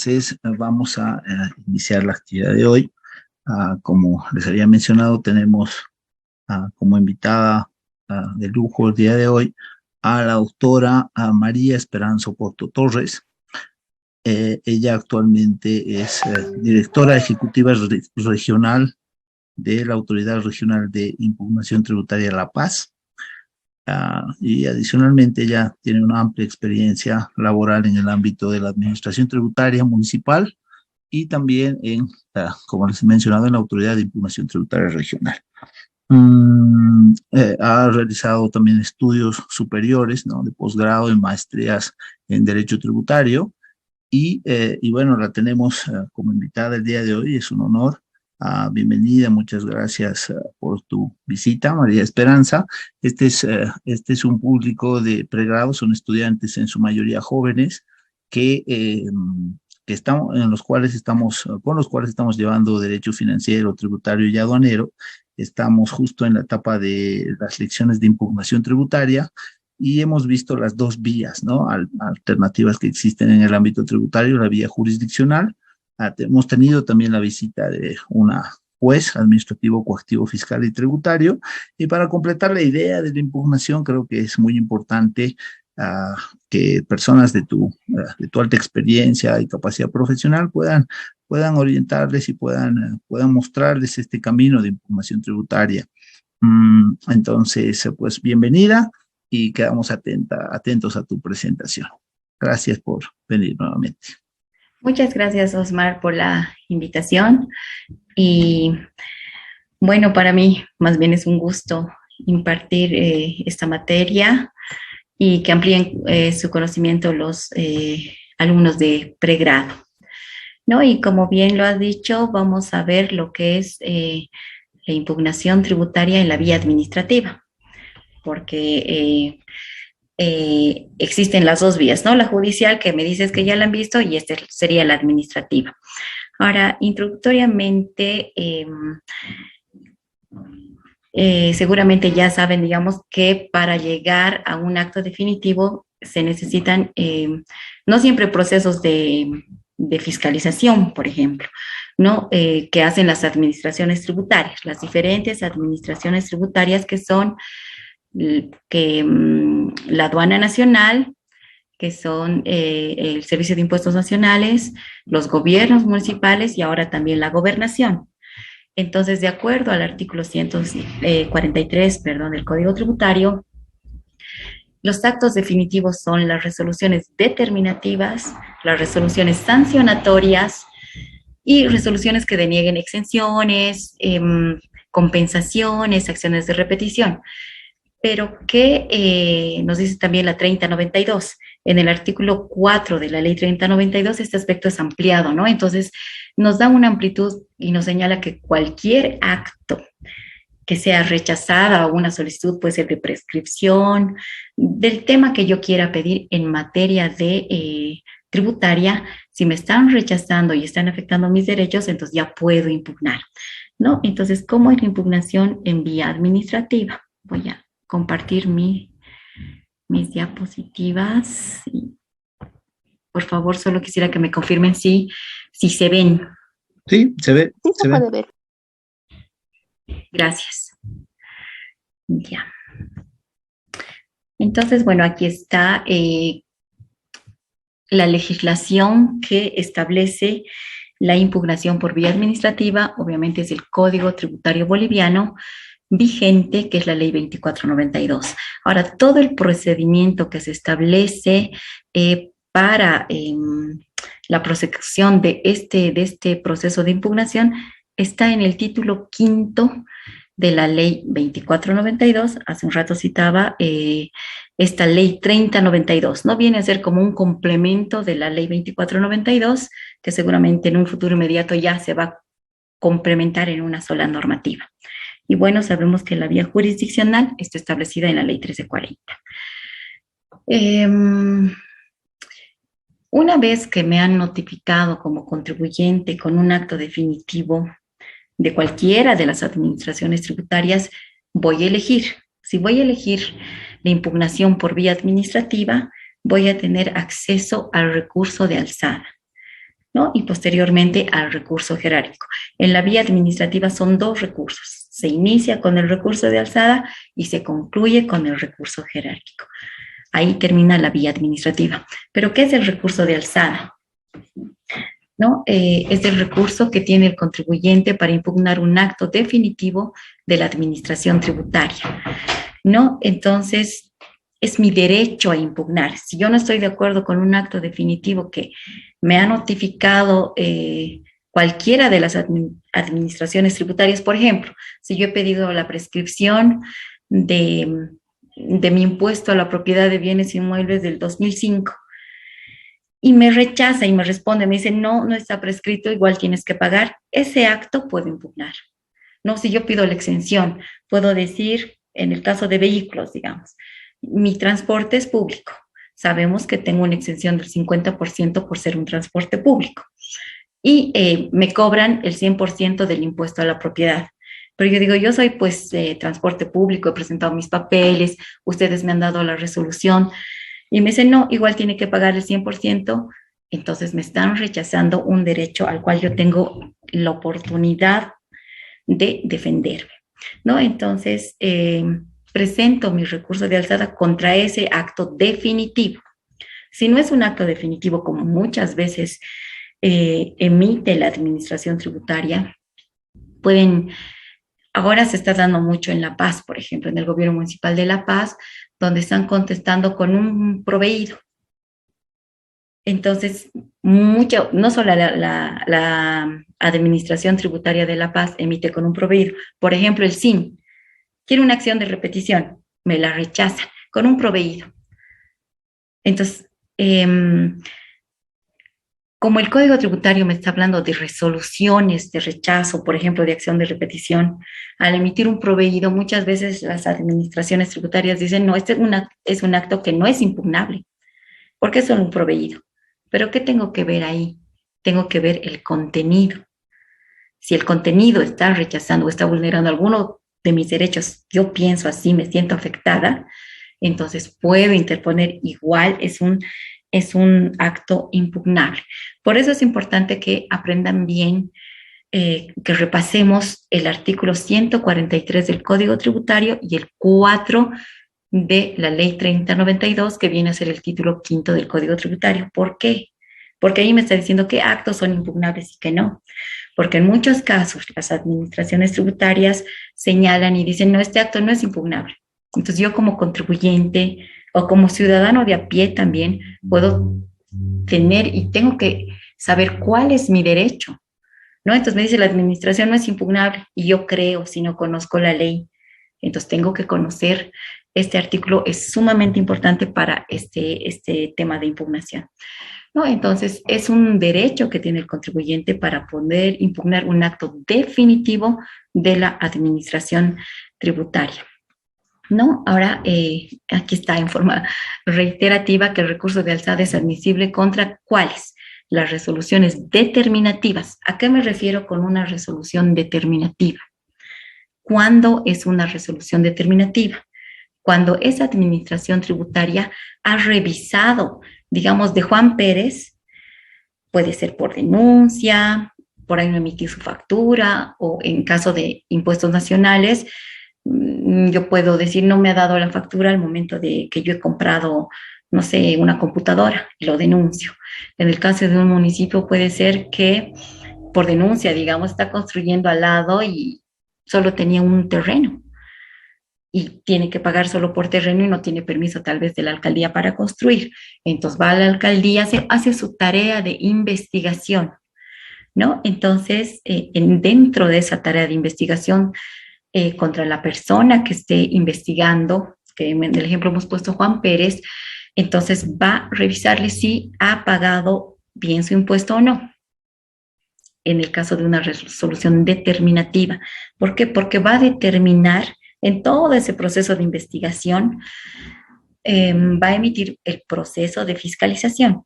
Entonces, vamos a iniciar la actividad de hoy. Como les había mencionado, tenemos como invitada de lujo el día de hoy a la doctora María Esperanza Porto Torres. Ella actualmente es directora ejecutiva regional de la Autoridad Regional de Impugnación Tributaria La Paz. Y adicionalmente ella tiene una amplia experiencia laboral en el ámbito de la administración tributaria municipal y también como les he mencionado, en la Autoridad de Impugnación Tributaria Regional. Ha realizado también estudios superiores, ¿no?, de posgrado en maestrías en Derecho Tributario y bueno, la tenemos como invitada el día de hoy. Es un honor. Bienvenida, muchas gracias por tu visita, María Esperanza. Este es un público de pregrado, son estudiantes en su mayoría jóvenes con los cuales estamos llevando derecho financiero, tributario y aduanero. Estamos justo en la etapa de las lecciones de impugnación tributaria y hemos visto las dos vías, ¿no?, alternativas que existen en el ámbito tributario, la vía jurisdiccional. Hemos tenido también la visita de una juez administrativo, coactivo, fiscal y tributario. Y para completar la idea de la impugnación, creo que es muy importante que personas de tu alta experiencia y capacidad profesional puedan orientarles y puedan mostrarles este camino de impugnación tributaria. Entonces, pues bienvenida y quedamos atentos a tu presentación. Gracias por venir nuevamente. Muchas gracias, Osmar, por la invitación. Y bueno, para mí más bien es un gusto impartir esta materia y que amplíen su conocimiento los alumnos de pregrado, ¿no? Y como bien lo has dicho, vamos a ver lo que es la impugnación tributaria en la vía administrativa, porque existen las dos vías, ¿no? La judicial, que me dices que ya la han visto, y esta sería la administrativa. Ahora, introductoriamente, seguramente ya saben, digamos, que para llegar a un acto definitivo se necesitan no siempre procesos de fiscalización, por ejemplo, ¿no? Que hacen las administraciones tributarias, las diferentes administraciones tributarias que son la aduana nacional, que son el Servicio de Impuestos Nacionales, los gobiernos municipales y ahora también la gobernación. Entonces, de acuerdo al artículo 143, del Código Tributario, los actos definitivos son las resoluciones determinativas, las resoluciones sancionatorias y resoluciones que denieguen exenciones, compensaciones, acciones de repetición. Pero que nos dice también la 3092. En el artículo 4 de la ley 3092, este aspecto es ampliado, ¿no? Entonces, nos da una amplitud y nos señala que cualquier acto que sea rechazada o una solicitud, puede ser de prescripción, del tema que yo quiera pedir en materia de tributaria, si me están rechazando y están afectando mis derechos, entonces ya puedo impugnar, ¿no? Entonces, ¿cómo es la impugnación en vía administrativa? Voy a compartir mis diapositivas. Por favor, solo quisiera que me confirmen si se ven. Sí, se ve. Sí, se puede ver. Gracias. Ya. Entonces, bueno, aquí está la legislación que establece la impugnación por vía administrativa. Obviamente es el Código Tributario Boliviano vigente, que es la ley 2492. Ahora, todo el procedimiento que se establece para la prosecución de este proceso de impugnación está en el título quinto de la ley 2492. Hace un rato citaba esta ley 3092, ¿no? Viene a ser como un complemento de la ley 2492, que seguramente en un futuro inmediato ya se va a complementar en una sola normativa. Y bueno, sabemos que la vía jurisdiccional está establecida en la ley 1340. Una vez que me han notificado como contribuyente con un acto definitivo de cualquiera de las administraciones tributarias, voy a elegir. Si voy a elegir la impugnación por vía administrativa, voy a tener acceso al recurso de alzada. ¿no? Y posteriormente al recurso jerárquico. En la vía administrativa son dos recursos. Se inicia con el recurso de alzada y se concluye con el recurso jerárquico. Ahí termina la vía administrativa. ¿Pero qué es el recurso de alzada? ¿No? Es el recurso que tiene el contribuyente para impugnar un acto definitivo de la administración tributaria, ¿no? Entonces, es mi derecho a impugnar. Si yo no estoy de acuerdo con un acto definitivo que me ha notificado cualquiera de las administraciones tributarias, por ejemplo, si yo he pedido la prescripción de mi impuesto a la propiedad de bienes inmuebles del 2005, y me rechaza y me responde, me dice, no, no está prescrito, igual tienes que pagar, ese acto puedo impugnar. No, si yo pido la exención, puedo decir, en el caso de vehículos, digamos, mi transporte es público. Sabemos que tengo una exención del 50% por ser un transporte público. Y me cobran el 100% del impuesto a la propiedad. Pero yo digo, yo soy pues transporte público, he presentado mis papeles, ustedes me han dado la resolución. Y me dicen, no, igual tiene que pagar el 100%, entonces me están rechazando un derecho al cual yo tengo la oportunidad de defenderme, ¿no? Entonces, presento mi recurso de alzada contra ese acto definitivo. Si no es un acto definitivo, como muchas veces emite la administración tributaria, ahora se está dando mucho en La Paz, por ejemplo, en el gobierno municipal de La Paz, donde están contestando con un proveído. Entonces, no solo la administración tributaria de La Paz emite con un proveído. Por ejemplo, el SIN quiere una acción de repetición, me la rechaza con un proveído. Entonces, como el Código Tributario me está hablando de resoluciones de rechazo, por ejemplo, de acción de repetición, al emitir un proveído, muchas veces las administraciones tributarias dicen, no, este es un acto que no es impugnable, porque es solo un proveído. Pero ¿qué tengo que ver ahí? Tengo que ver el contenido. Si el contenido está rechazando o está vulnerando alguno de mis derechos, yo pienso así, me siento afectada, entonces puedo interponer igual, es un acto impugnable. Por eso es importante que aprendan bien, que repasemos el artículo 143 del Código Tributario y el 4 de la Ley 3092, que viene a ser el título 5 del Código Tributario. ¿Por qué? Porque ahí me está diciendo qué actos son impugnables y qué no. Porque en muchos casos las administraciones tributarias señalan y dicen, no, este acto no es impugnable. Entonces yo como contribuyente o como ciudadano de a pie también puedo tener y tengo que saber cuál es mi derecho, ¿no? Entonces me dice la administración no es impugnable y yo creo si no conozco la ley. Entonces tengo que conocer este artículo, es sumamente importante para este tema de impugnación, ¿no? Entonces es un derecho que tiene el contribuyente para poder impugnar un acto definitivo de la administración tributaria, ¿no? Ahora, aquí está en forma reiterativa que el recurso de alzada es admisible contra ¿cuáles? Las resoluciones determinativas. ¿A qué me refiero con una resolución determinativa? ¿Cuándo es una resolución determinativa? Cuando esa administración tributaria ha revisado, digamos, de Juan Pérez, puede ser por denuncia, por ahí no emitir su factura, o en caso de impuestos nacionales, yo puedo decir, no me ha dado la factura al momento de que yo he comprado, no sé, una computadora, y lo denuncio. En el caso de un municipio puede ser que por denuncia, digamos, está construyendo al lado y solo tenía un terreno y tiene que pagar solo por terreno y no tiene permiso tal vez de la alcaldía para construir. Entonces va a la alcaldía, hace su tarea de investigación, ¿no? Entonces, dentro de esa tarea de investigación, contra la persona que esté investigando, que en el ejemplo hemos puesto Juan Pérez, entonces va a revisarle si ha pagado bien su impuesto o no, en el caso de una resolución determinativa. ¿Por qué? Porque va a determinar en todo ese proceso de investigación, va a emitir el proceso de fiscalización.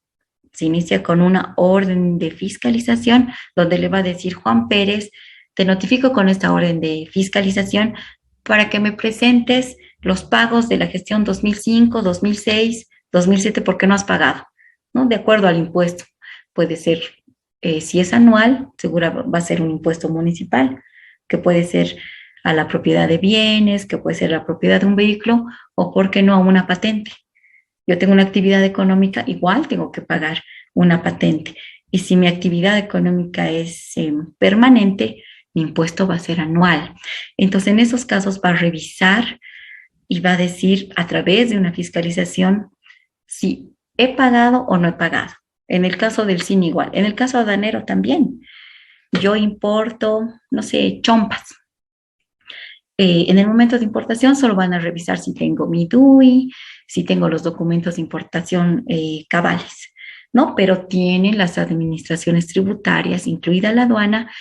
Se inicia con una orden de fiscalización donde le va a decir, Juan Pérez, te notifico con esta orden de fiscalización para que me presentes los pagos de la gestión 2005, 2006, 2007, porque no has pagado, ¿no? De acuerdo al impuesto. Puede ser si es anual, seguro va a ser un impuesto municipal, que puede ser a la propiedad de bienes, que puede ser la propiedad de un vehículo, o, ¿por qué no, a una patente? Yo tengo una actividad económica, igual tengo que pagar una patente. Y si mi actividad económica es permanente, mi impuesto va a ser anual. Entonces, en esos casos va a revisar y va a decir a través de una fiscalización si he pagado o no he pagado. En el caso del cine igual. En el caso aduanero también. Yo importo, no sé, chompas. En el momento de importación solo van a revisar si tengo mi DUI, si tengo los documentos de importación cabales, ¿no? Pero tienen las administraciones tributarias, incluida la aduana,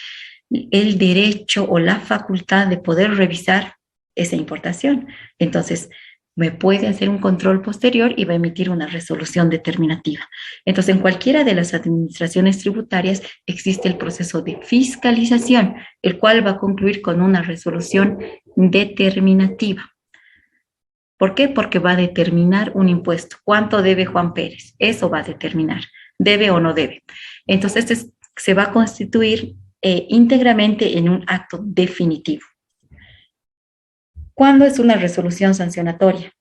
el derecho o la facultad de poder revisar esa importación. Entonces, me puede hacer un control posterior y va a emitir una resolución determinativa. Entonces, en cualquiera de las administraciones tributarias existe el proceso de fiscalización, el cual va a concluir con una resolución determinativa. ¿Por qué? Porque va a determinar un impuesto. ¿Cuánto debe Juan Pérez? Eso va a determinar. ¿Debe o no debe? Entonces, se va a constituir íntegramente en un acto definitivo. ¿Cuándo es una resolución sancionatoria?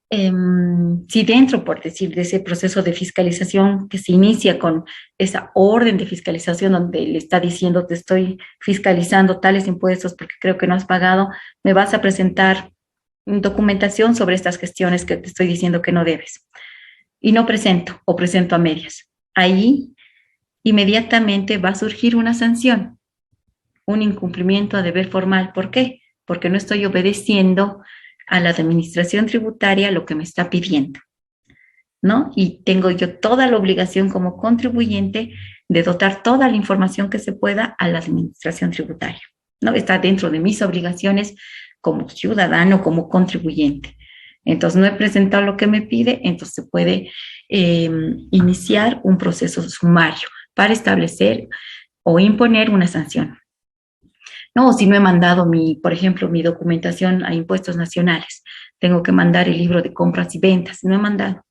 Si dentro, por decir, de ese proceso de fiscalización que se inicia con esa orden de fiscalización donde le está diciendo te estoy fiscalizando tales impuestos porque creo que no has pagado, me vas a presentar documentación sobre estas gestiones que te estoy diciendo que no debes. Y no presento o presento a medias. Ahí inmediatamente va a surgir una sanción, un incumplimiento a deber formal. ¿Por qué? Porque no estoy obedeciendo a la administración tributaria lo que me está pidiendo, ¿no? Y tengo yo toda la obligación como contribuyente de dotar toda la información que se pueda a la administración tributaria, ¿no? Está dentro de mis obligaciones como ciudadano, como contribuyente. Entonces, no he presentado lo que me pide, entonces se puede iniciar un proceso sumario para establecer o imponer una sanción. No, si no he mandado por ejemplo, mi documentación a impuestos nacionales, tengo que mandar el libro de compras y ventas, no he mandado.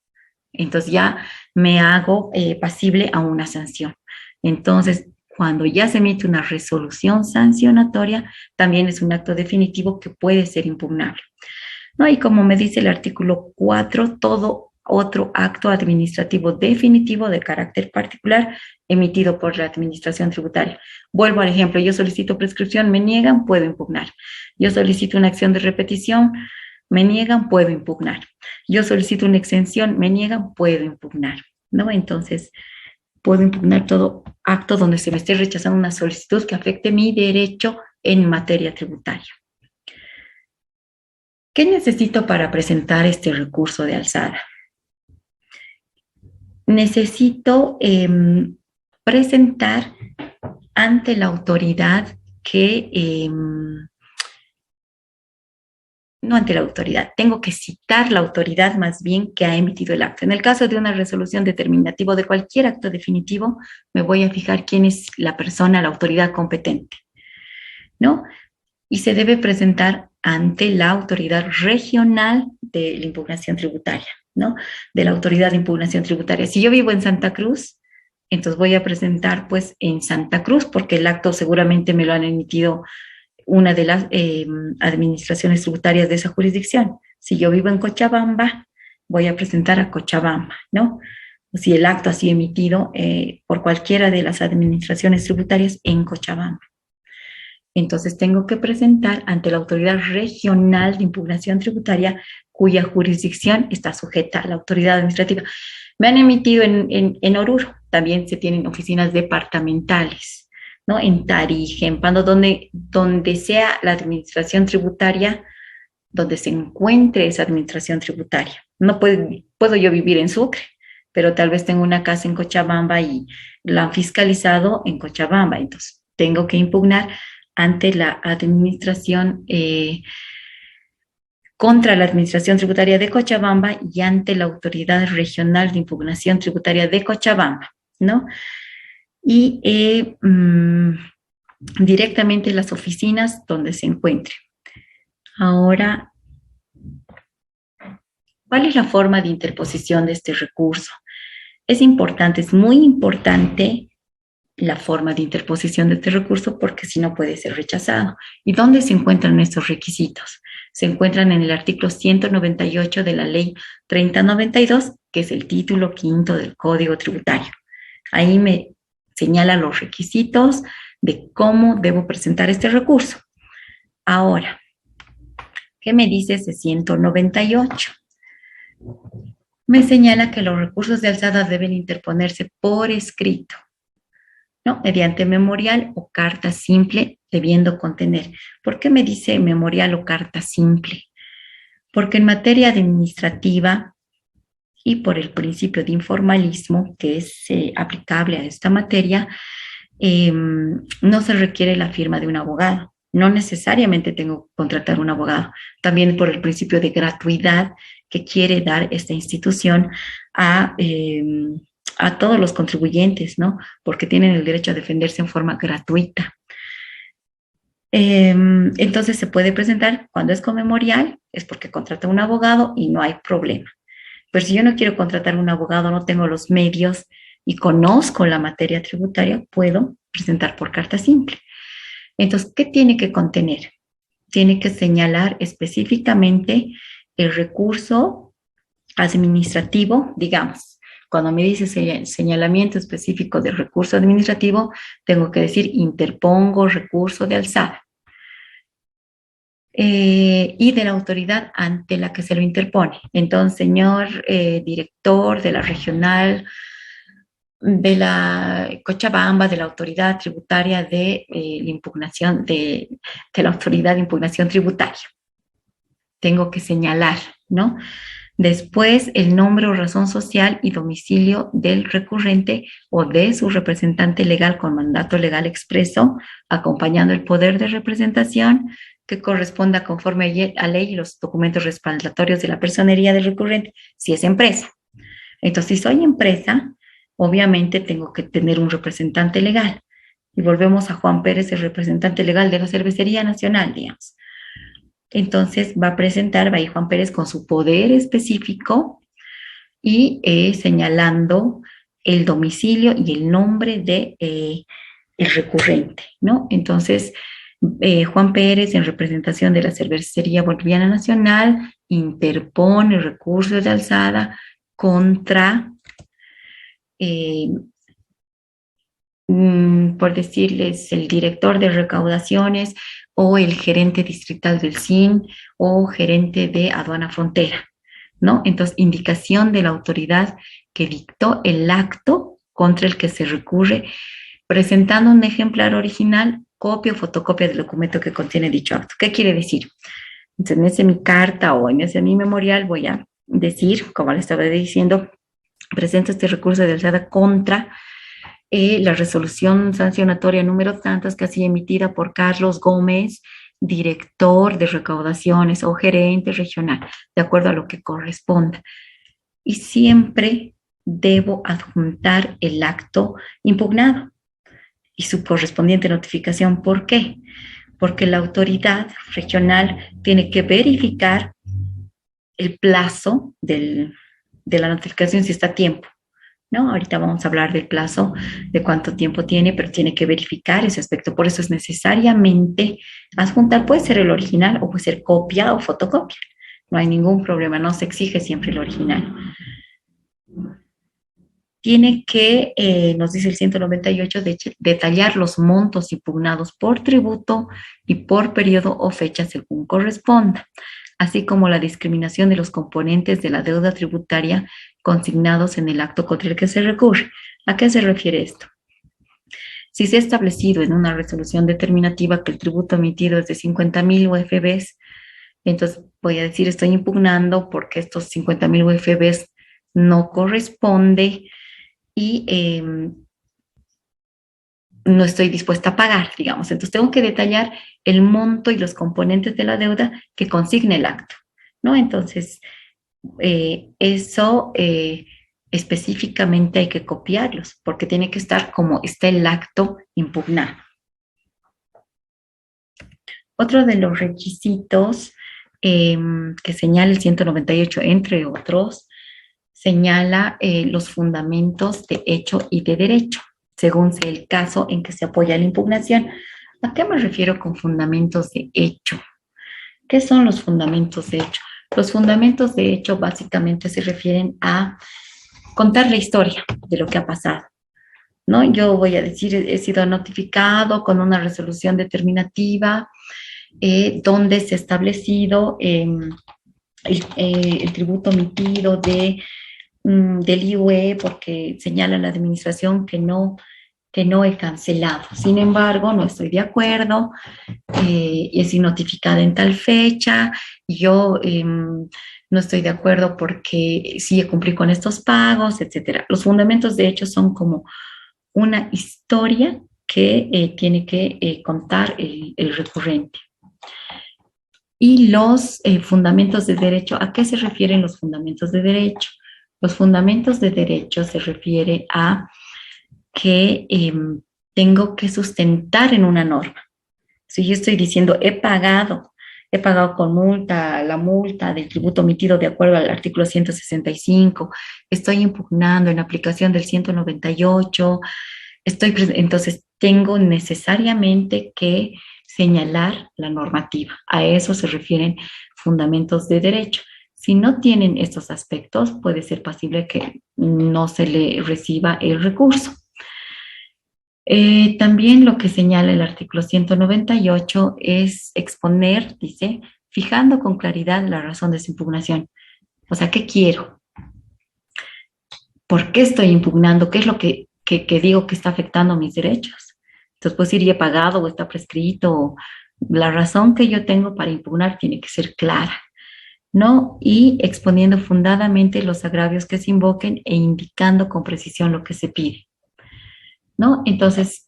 Entonces ya me hago pasible a una sanción. Entonces, cuando ya se emite una resolución sancionatoria, también es un acto definitivo que puede ser impugnable, ¿no? Y como me dice el artículo 4, todo otro acto administrativo definitivo de carácter particular emitido por la administración tributaria. Vuelvo al ejemplo, yo solicito prescripción, me niegan, puedo impugnar. Yo solicito una acción de repetición, me niegan, puedo impugnar. Yo solicito una exención, me niegan, puedo impugnar, ¿no? Entonces, puedo impugnar todo acto donde se me esté rechazando una solicitud que afecte mi derecho en materia tributaria. ¿Qué necesito para presentar este recurso de alzada? Necesito presentar ante la autoridad que, no ante la autoridad, tengo que citar la autoridad más bien que ha emitido el acto. En el caso de una resolución determinativa de cualquier acto definitivo, me voy a fijar quién es la persona, la autoridad competente, ¿no? Y se debe presentar ante la autoridad regional de la impugnación tributaria, ¿no? De la autoridad de impugnación tributaria. Si yo vivo en Santa Cruz, entonces voy a presentar pues en Santa Cruz, porque el acto seguramente me lo han emitido una de las administraciones tributarias de esa jurisdicción. Si yo vivo en Cochabamba, voy a presentar a Cochabamba, ¿no? Si el acto ha sido emitido por cualquiera de las administraciones tributarias en Cochabamba. Entonces tengo que presentar ante la autoridad regional de impugnación tributaria cuya jurisdicción está sujeta a la autoridad administrativa. Me han emitido en Oruro, también se tienen oficinas departamentales, ¿no? En Tarija, en Pando, donde sea la administración tributaria, donde se encuentre esa administración tributaria. No puedo yo vivir en Sucre, pero tal vez tengo una casa en Cochabamba y la han fiscalizado en Cochabamba, entonces tengo que impugnar ante la administración, contra la administración tributaria de Cochabamba y ante la autoridad regional de impugnación tributaria de Cochabamba, ¿no? Y directamente las oficinas donde se encuentre. Ahora, ¿cuál es la forma de interposición de este recurso? Es importante, es muy importante la forma de interposición de este recurso porque si no puede ser rechazado. ¿Y dónde se encuentran estos requisitos? Se encuentran en el artículo 198 de la ley 3092, que es el título quinto del Código Tributario. Ahí me señala los requisitos de cómo debo presentar este recurso. Ahora, ¿qué me dice ese 198? Me señala que los recursos de alzada deben interponerse por escrito, ¿no? Mediante memorial o carta simple, debiendo contener. ¿Por qué me dice memorial o carta simple? Porque en materia administrativa y por el principio de informalismo que es aplicable a esta materia, no se requiere la firma de un abogado. No necesariamente tengo que contratar un abogado. También por el principio de gratuidad que quiere dar esta institución a todos los contribuyentes, ¿no? Porque tienen el derecho a defenderse en forma gratuita. Entonces se puede presentar cuando es con memorial, es porque contrata un abogado y no hay problema. Pero si yo no quiero contratar un abogado, no tengo los medios y conozco la materia tributaria, puedo presentar por carta simple. Entonces, ¿qué tiene que contener? Tiene que señalar específicamente el recurso administrativo, digamos. Cuando me dice señalamiento específico del recurso administrativo, tengo que decir interpongo recurso de alzada. Y de la autoridad ante la que se lo interpone. Entonces, señor director de la regional de la Cochabamba, de la autoridad tributaria de la impugnación, de la autoridad de impugnación tributaria. Tengo que señalar, ¿no? Después, el nombre o razón social y domicilio del recurrente o de su representante legal con mandato legal expreso, acompañando el poder de representación que corresponda conforme a ley y los documentos respaldatorios de la personería del recurrente, si es empresa. Entonces, si soy empresa, obviamente tengo que tener un representante legal. Y volvemos a Juan Pérez, el representante legal de la Cervecería Nacional, digamos. Entonces va a ir Juan Pérez con su poder específico y señalando el domicilio y el nombre de el recurrente, ¿no? Entonces, Juan Pérez, en representación de la Cervecería Boliviana Nacional, interpone recursos de alzada contra, por decirles, el director de recaudaciones o el gerente distrital del SIN o gerente de aduana frontera, ¿no? Entonces, indicación de la autoridad que dictó el acto contra el que se recurre, presentando un ejemplar original, copia o fotocopia del documento que contiene dicho acto. ¿Qué quiere decir? Entonces, en ese mi carta o en ese mi memorial voy a decir, como le estaba diciendo, presento este recurso de alzada contra la resolución sancionatoria número tantas que ha sido emitida por Carlos Gómez, director de recaudaciones o gerente regional, de acuerdo a lo que corresponda. Y siempre debo adjuntar el acto impugnado y su correspondiente notificación. ¿Por qué? Porque la autoridad regional tiene que verificar el plazo de la notificación si está a tiempo, ¿no? Ahorita vamos a hablar del plazo, de cuánto tiempo tiene, pero tiene que verificar ese aspecto. Por eso es necesariamente adjuntar, puede ser el original o puede ser copia o fotocopia. No hay ningún problema, no se exige siempre el original. Tiene que, nos dice el 198, detallar los montos impugnados por tributo y por periodo o fecha según corresponda, así como la discriminación de los componentes de la deuda tributaria consignados en el acto contra el que se recurre. ¿A qué se refiere esto? Si se ha establecido en una resolución determinativa que el tributo emitido es de 50.000 UFBs, entonces voy a decir estoy impugnando porque estos 50.000 UFBs no corresponde y no estoy dispuesta a pagar, digamos. Entonces tengo que detallar el monto y los componentes de la deuda que consigne el acto, ¿no? Entonces, eso específicamente hay que copiarlos porque tiene que estar como está el acto impugnado. Otro de los requisitos que señala el 198, entre otros, señala los fundamentos de hecho y de derecho, según sea el caso en que se apoya la impugnación. ¿A qué me refiero con fundamentos de hecho? ¿Qué son los fundamentos de hecho? Los fundamentos de hecho básicamente se refieren a contar la historia de lo que ha pasado, ¿no? Yo voy a decir, he sido notificado con una resolución determinativa donde se ha establecido el tributo emitido del IUE porque señala la administración que no he cancelado. Sin embargo, no estoy de acuerdo, he sido notificada en tal fecha, yo no estoy de acuerdo porque sí cumplí con estos pagos, etcétera. Los fundamentos de hecho son como una historia que tiene que contar el recurrente. Y los fundamentos de derecho, ¿a qué se refieren los fundamentos de derecho? Los fundamentos de derecho se refiere a que tengo que sustentar en una norma. Si yo estoy diciendo he pagado con multa, la multa del tributo emitido de acuerdo al artículo 165, estoy impugnando en aplicación del 198, entonces tengo necesariamente que señalar la normativa. A eso se refieren fundamentos de derecho. Si no tienen estos aspectos, puede ser posible que no se le reciba el recurso. También lo que señala el artículo 198 es exponer, dice, fijando con claridad la razón de su impugnación. O sea, ¿qué quiero? ¿Por qué estoy impugnando? ¿Qué es lo que digo que está afectando mis derechos? Entonces, pues ir pagado o está prescrito. La razón que yo tengo para impugnar tiene que ser clara, ¿no? Y exponiendo fundadamente los agravios que se invoquen e indicando con precisión lo que se pide, ¿no? Entonces,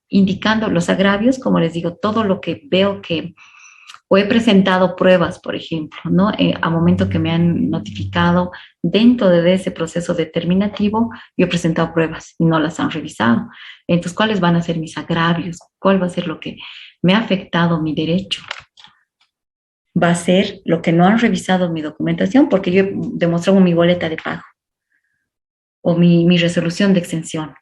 indicando los agravios, como les digo, todo lo que veo que, o he presentado pruebas, por ejemplo, ¿no? A momento que me han notificado dentro de ese proceso determinativo, yo he presentado pruebas y no las han revisado. Entonces, ¿cuáles van a ser mis agravios? ¿Cuál va a ser lo que me ha afectado mi derecho? Va a ser lo que no han revisado mi documentación porque yo he demostrado mi boleta de pago o mi resolución de exención.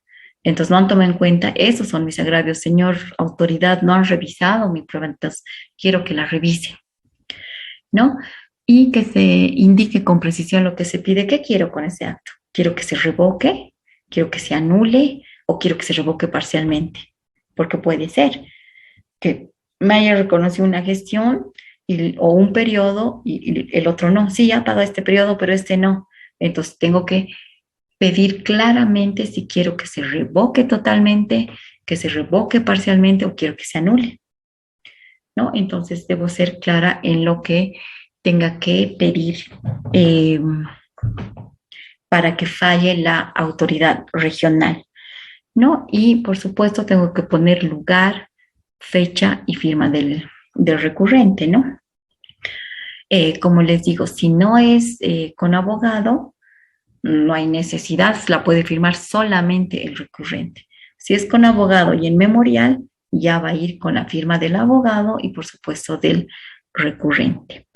Entonces no han tomado en cuenta, esos son mis agravios. Señor autoridad, no han revisado mi prueba, entonces quiero que la revise, ¿no? Y que se indique con precisión lo que se pide. ¿Qué quiero con ese acto? ¿Quiero que se revoque? ¿Quiero que se anule? ¿O quiero que se revoque parcialmente? Porque puede ser que me haya reconocido una gestión o un periodo y el otro no. Sí, ha pagado este periodo, pero este no. Entonces tengo que pedir claramente si quiero que se revoque totalmente, que se revoque parcialmente o quiero que se anule, ¿no? Entonces debo ser clara en lo que tenga que pedir para que falle la autoridad regional, ¿no? Y por supuesto tengo que poner lugar, fecha y firma del recurrente, ¿no? Como les digo, si no es con abogado, no hay necesidad, la puede firmar solamente el recurrente. Si es con abogado y en memorial, ya va a ir con la firma del abogado y por supuesto del recurrente.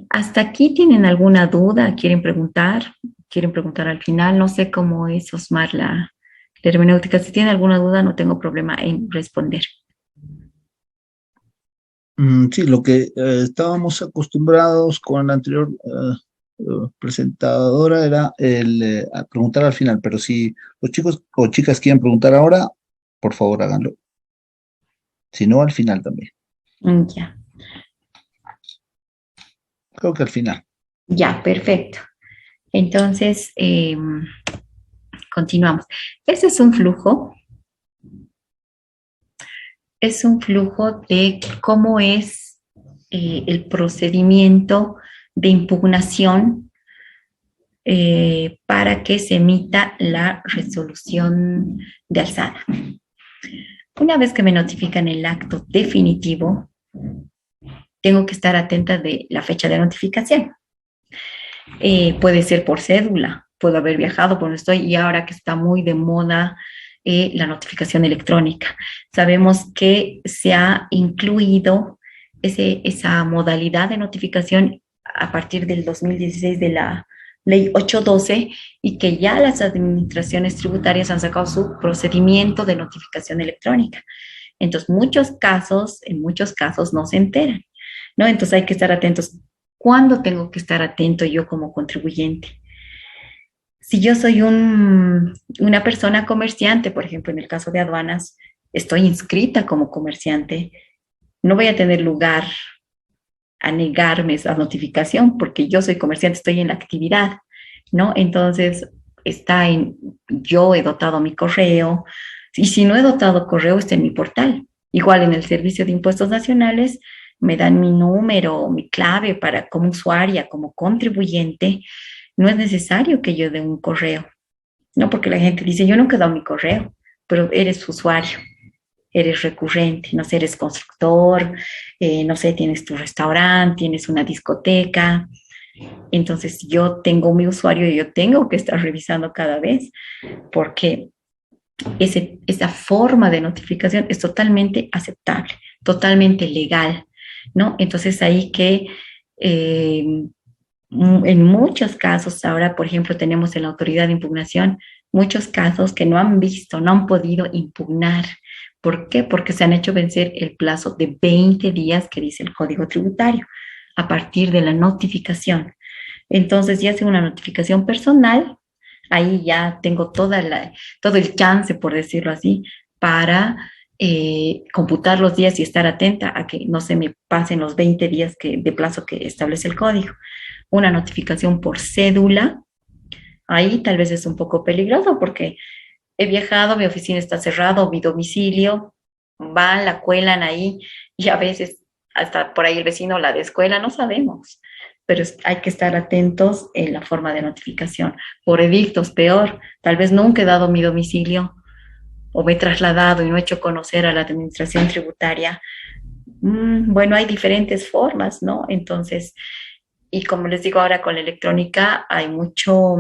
¿Hasta aquí tienen alguna duda? ¿Quieren preguntar? ¿Quieren preguntar al final? No sé cómo es, Osmar, la hermenéutica. Si tienen alguna duda, no tengo problema en responder. Sí, lo que estábamos acostumbrados con la anterior presentadora era a preguntar al final, pero si los chicos o chicas quieren preguntar ahora, por favor háganlo. Si no, al final también. Ya. Creo que al final. Ya, perfecto. Entonces, continuamos. Ese es un flujo. Es un flujo de cómo es el procedimiento de impugnación para que se emita la resolución de alzada. Una vez que me notifican el acto definitivo, tengo que estar atenta de la fecha de notificación. Puede ser por cédula, puedo haber viajado por donde estoy y ahora que está muy de moda la notificación electrónica. Sabemos que se ha incluido esa modalidad de notificación a partir del 2016 de la Ley 812 y que ya las administraciones tributarias han sacado su procedimiento de notificación electrónica. Entonces, en muchos casos no se enteran, ¿no? Entonces hay que estar atentos. ¿Cuándo tengo que estar atento yo como contribuyente? Si yo soy una persona comerciante, por ejemplo, en el caso de aduanas, estoy inscrita como comerciante, no voy a tener lugar a negarme esa notificación porque yo soy comerciante, estoy en la actividad, ¿no? Entonces, yo he dotado mi correo, y si no he dotado correo, está en mi portal. Igual en el Servicio de Impuestos Nacionales me dan mi número, mi clave para como usuaria, como contribuyente. No es necesario que yo dé un correo, ¿no? Porque la gente dice, yo nunca he dado mi correo, pero eres usuario, eres recurrente, no sé, eres constructor, no sé, tienes tu restaurante, tienes una discoteca. Entonces yo tengo mi usuario y yo tengo que estar revisando cada vez porque esa forma de notificación es totalmente aceptable, totalmente legal, ¿no? Entonces ahí que en muchos casos, ahora por ejemplo tenemos en la autoridad de impugnación muchos casos que no han visto, no han podido impugnar. ¿Por qué? Porque se han hecho vencer el plazo de 20 días que dice el Código Tributario a partir de la notificación. Entonces ya sea una notificación personal, ahí ya tengo todo el chance, por decirlo así, para computar los días y estar atenta a que no se me pasen los 20 días de plazo que establece el código. Una notificación por cédula, ahí tal vez es un poco peligroso porque he viajado, mi oficina está cerrada, mi domicilio, van, la cuelan ahí y a veces hasta por ahí el vecino la descuela, no sabemos, pero hay que estar atentos en la forma de notificación. Por edictos, peor, tal vez nunca he dado mi domicilio o me he trasladado y no he hecho conocer a la administración tributaria. Bueno, hay diferentes formas, ¿no? Entonces, y como les digo ahora con la electrónica, hay mucho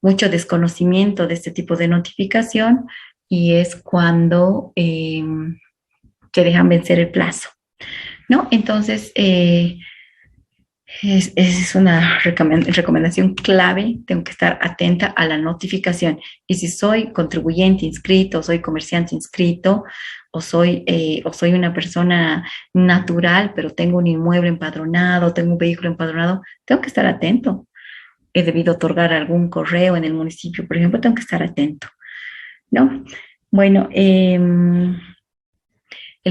desconocimiento de este tipo de notificación y es cuando te dejan vencer el plazo, ¿no? Entonces, es una recomendación clave, tengo que estar atenta a la notificación. Y si soy contribuyente inscrito, soy comerciante inscrito, o soy una persona natural, pero tengo un inmueble empadronado, tengo un vehículo empadronado, tengo que estar atento. He debido otorgar algún correo en el municipio, por ejemplo, tengo que estar atento, ¿no? Bueno, el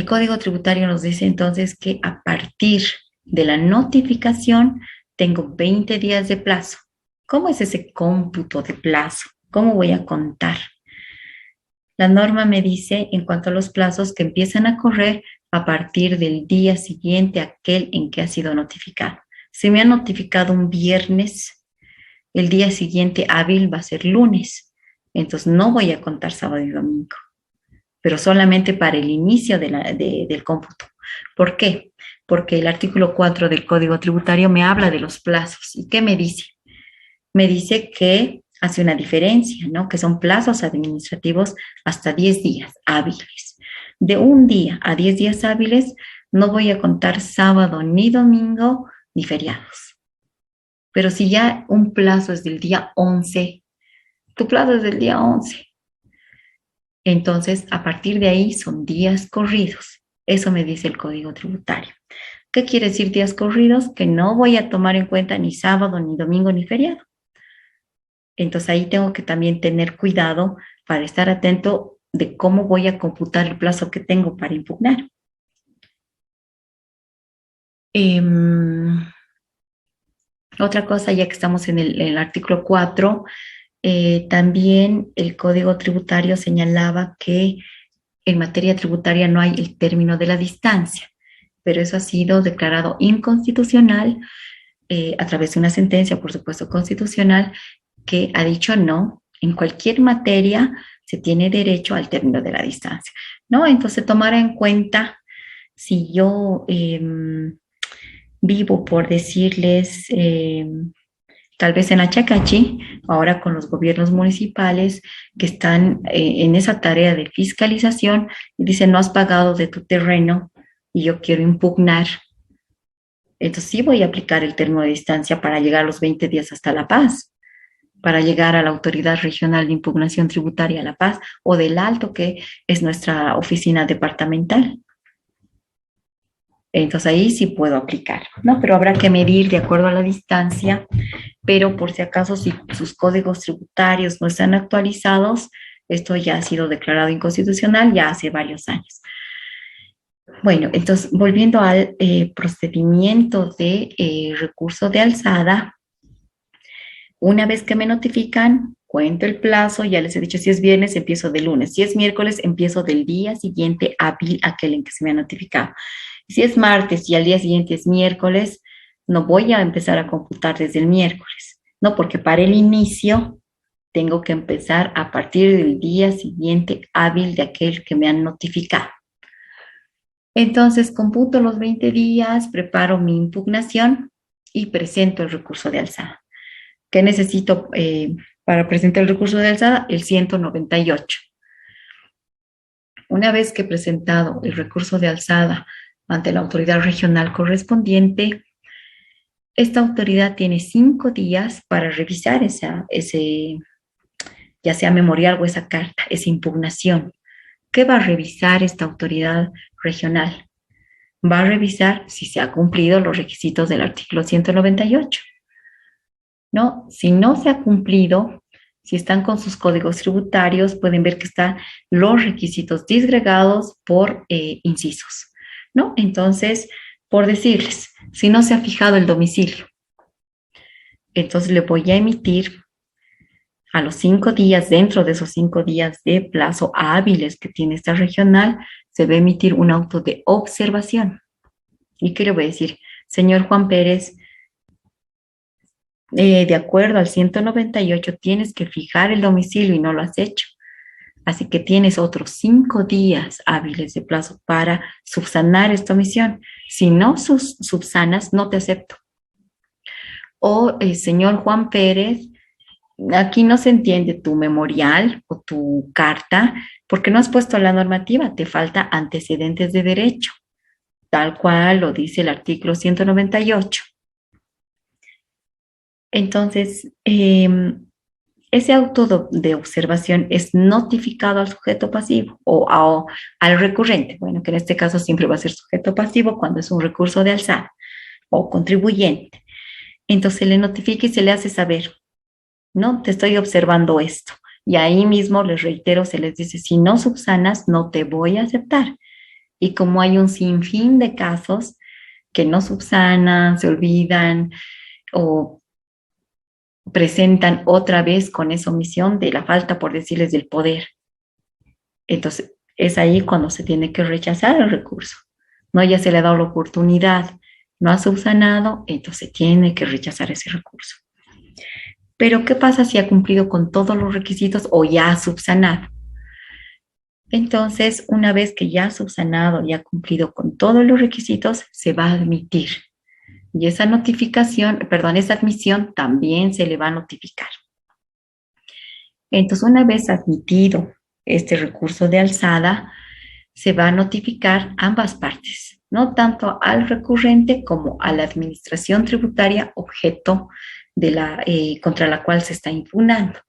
Código Tributario nos dice entonces que a partir de la notificación tengo 20 días de plazo. ¿Cómo es ese cómputo de plazo? ¿Cómo voy a contar? La norma me dice en cuanto a los plazos que empiezan a correr a partir del día siguiente a aquel en que ha sido notificado. Si me han notificado un viernes, el día siguiente hábil va a ser lunes. Entonces no voy a contar sábado y domingo, pero solamente para el inicio del cómputo. ¿Por qué? Porque el artículo 4 del Código Tributario me habla de los plazos. ¿Y qué me dice? Me dice que hace una diferencia, ¿no? Que son plazos administrativos hasta 10 días hábiles. De un día a 10 días hábiles no voy a contar sábado ni domingo ni feriados. Pero si ya un plazo es del día 11, tu plazo es del día 11. Entonces, a partir de ahí son días corridos. Eso me dice el Código Tributario. ¿Qué quiere decir días corridos? Que no voy a tomar en cuenta ni sábado, ni domingo, ni feriado. Entonces ahí tengo que también tener cuidado para estar atento de cómo voy a computar el plazo que tengo para impugnar. Otra cosa, ya que estamos en el artículo 4, también el Código Tributario señalaba que en materia tributaria no hay el término de la distancia, pero eso ha sido declarado inconstitucional a través de una sentencia, por supuesto, constitucional, que ha dicho no, en cualquier materia se tiene derecho al término de la distancia, ¿no? Entonces, tomar en cuenta si yo vivo, por decirles, tal vez en Achacachi, ahora con los gobiernos municipales que están en esa tarea de fiscalización y dicen no has pagado de tu terreno y yo quiero impugnar, entonces sí voy a aplicar el término de distancia para llegar a los 20 días hasta La Paz, para llegar a la Autoridad Regional de Impugnación Tributaria La Paz o del Alto, que es nuestra oficina departamental. Entonces ahí sí puedo aplicar, ¿no? Pero habrá que medir de acuerdo a la distancia, pero por si acaso si sus códigos tributarios no están actualizados, esto ya ha sido declarado inconstitucional ya hace varios años. Bueno, entonces volviendo al procedimiento de recurso de alzada, una vez que me notifican, cuento el plazo, ya les he dicho, si es viernes, empiezo de lunes, si es miércoles, empiezo del día siguiente hábil aquel en que se me ha notificado. Si es martes y al día siguiente es miércoles, no voy a empezar a computar desde el miércoles, ¿no? Porque para el inicio tengo que empezar a partir del día siguiente hábil de aquel que me han notificado. Entonces, computo los 20 días, preparo mi impugnación y presento el recurso de alzada. ¿Qué necesito para presentar el recurso de alzada? El 198. Una vez que he presentado el recurso de alzada ante la autoridad regional correspondiente, esta autoridad tiene 5 días para revisar ese, ya sea memorial o esa carta, esa impugnación. ¿Qué va a revisar esta autoridad regional? Va a revisar si se han cumplido los requisitos del artículo 198. ¿No? Si no se ha cumplido, si están con sus códigos tributarios, pueden ver que están los requisitos disgregados por incisos, ¿no? Entonces, por decirles, si no se ha fijado el domicilio, entonces le voy a emitir a los 5 días, dentro de esos 5 días de plazo hábiles que tiene esta regional, se va a emitir un auto de observación. ¿Y qué le voy a decir? Señor Juan Pérez, de acuerdo al 198, tienes que fijar el domicilio y no lo has hecho. Así que tienes otros 5 días hábiles de plazo para subsanar esta omisión. Si no subsanas, no te acepto. O, señor Juan Pérez, aquí no se entiende tu memorial o tu carta porque no has puesto la normativa, te falta antecedentes de derecho, tal cual lo dice el artículo 198. Entonces, ese auto de observación es notificado al sujeto pasivo o al recurrente, bueno, que en este caso siempre va a ser sujeto pasivo cuando es un recurso de alzada o contribuyente. Entonces se le notifica y se le hace saber, ¿no? Te estoy observando esto. Y ahí mismo les reitero, se les dice, si no subsanas, no te voy a aceptar. Y como hay un sinfín de casos que no subsanan, se olvidan o presentan otra vez con esa omisión de la falta, por decirles, del poder. Entonces, es ahí cuando se tiene que rechazar el recurso. No, ya se le ha dado la oportunidad, no ha subsanado, entonces tiene que rechazar ese recurso. Pero, ¿qué pasa si ha cumplido con todos los requisitos o ya ha subsanado? Entonces, una vez que ya ha subsanado y ha cumplido con todos los requisitos, se va a admitir. Y esa notificación, perdón, esa admisión también se le va a notificar. Entonces, una vez admitido este recurso de alzada, se va a notificar ambas partes, no tanto al recurrente como a la administración tributaria objeto de contra la cual se está impugnando.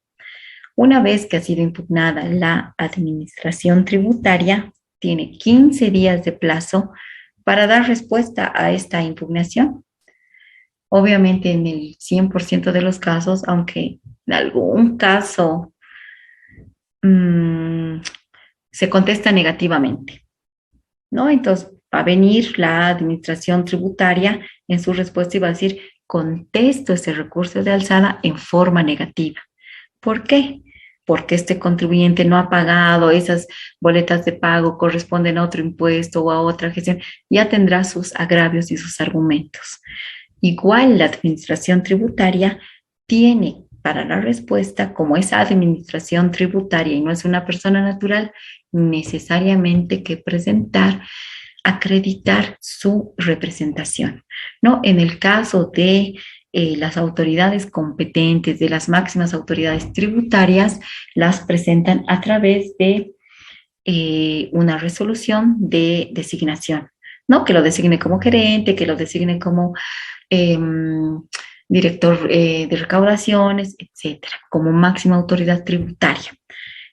Una vez que ha sido impugnada la administración tributaria, tiene 15 días de plazo para dar respuesta a esta impugnación. Obviamente en el 100% de los casos, aunque en algún caso se contesta negativamente, ¿no? Entonces va a venir la administración tributaria en su respuesta y va a decir, contesto ese recurso de alzada en forma negativa. ¿Por qué? Porque este contribuyente no ha pagado, esas boletas de pago corresponden a otro impuesto o a otra gestión, ya tendrá sus agravios y sus argumentos. Igual la administración tributaria tiene para la respuesta, como es administración tributaria y no es una persona natural, necesariamente que presentar, acreditar su representación, ¿no? En el caso de las autoridades competentes, de las máximas autoridades tributarias, las presentan a través de una resolución de designación, ¿no? Que lo designe como gerente, que lo designe como director de recaudaciones, etcétera, como máxima autoridad tributaria.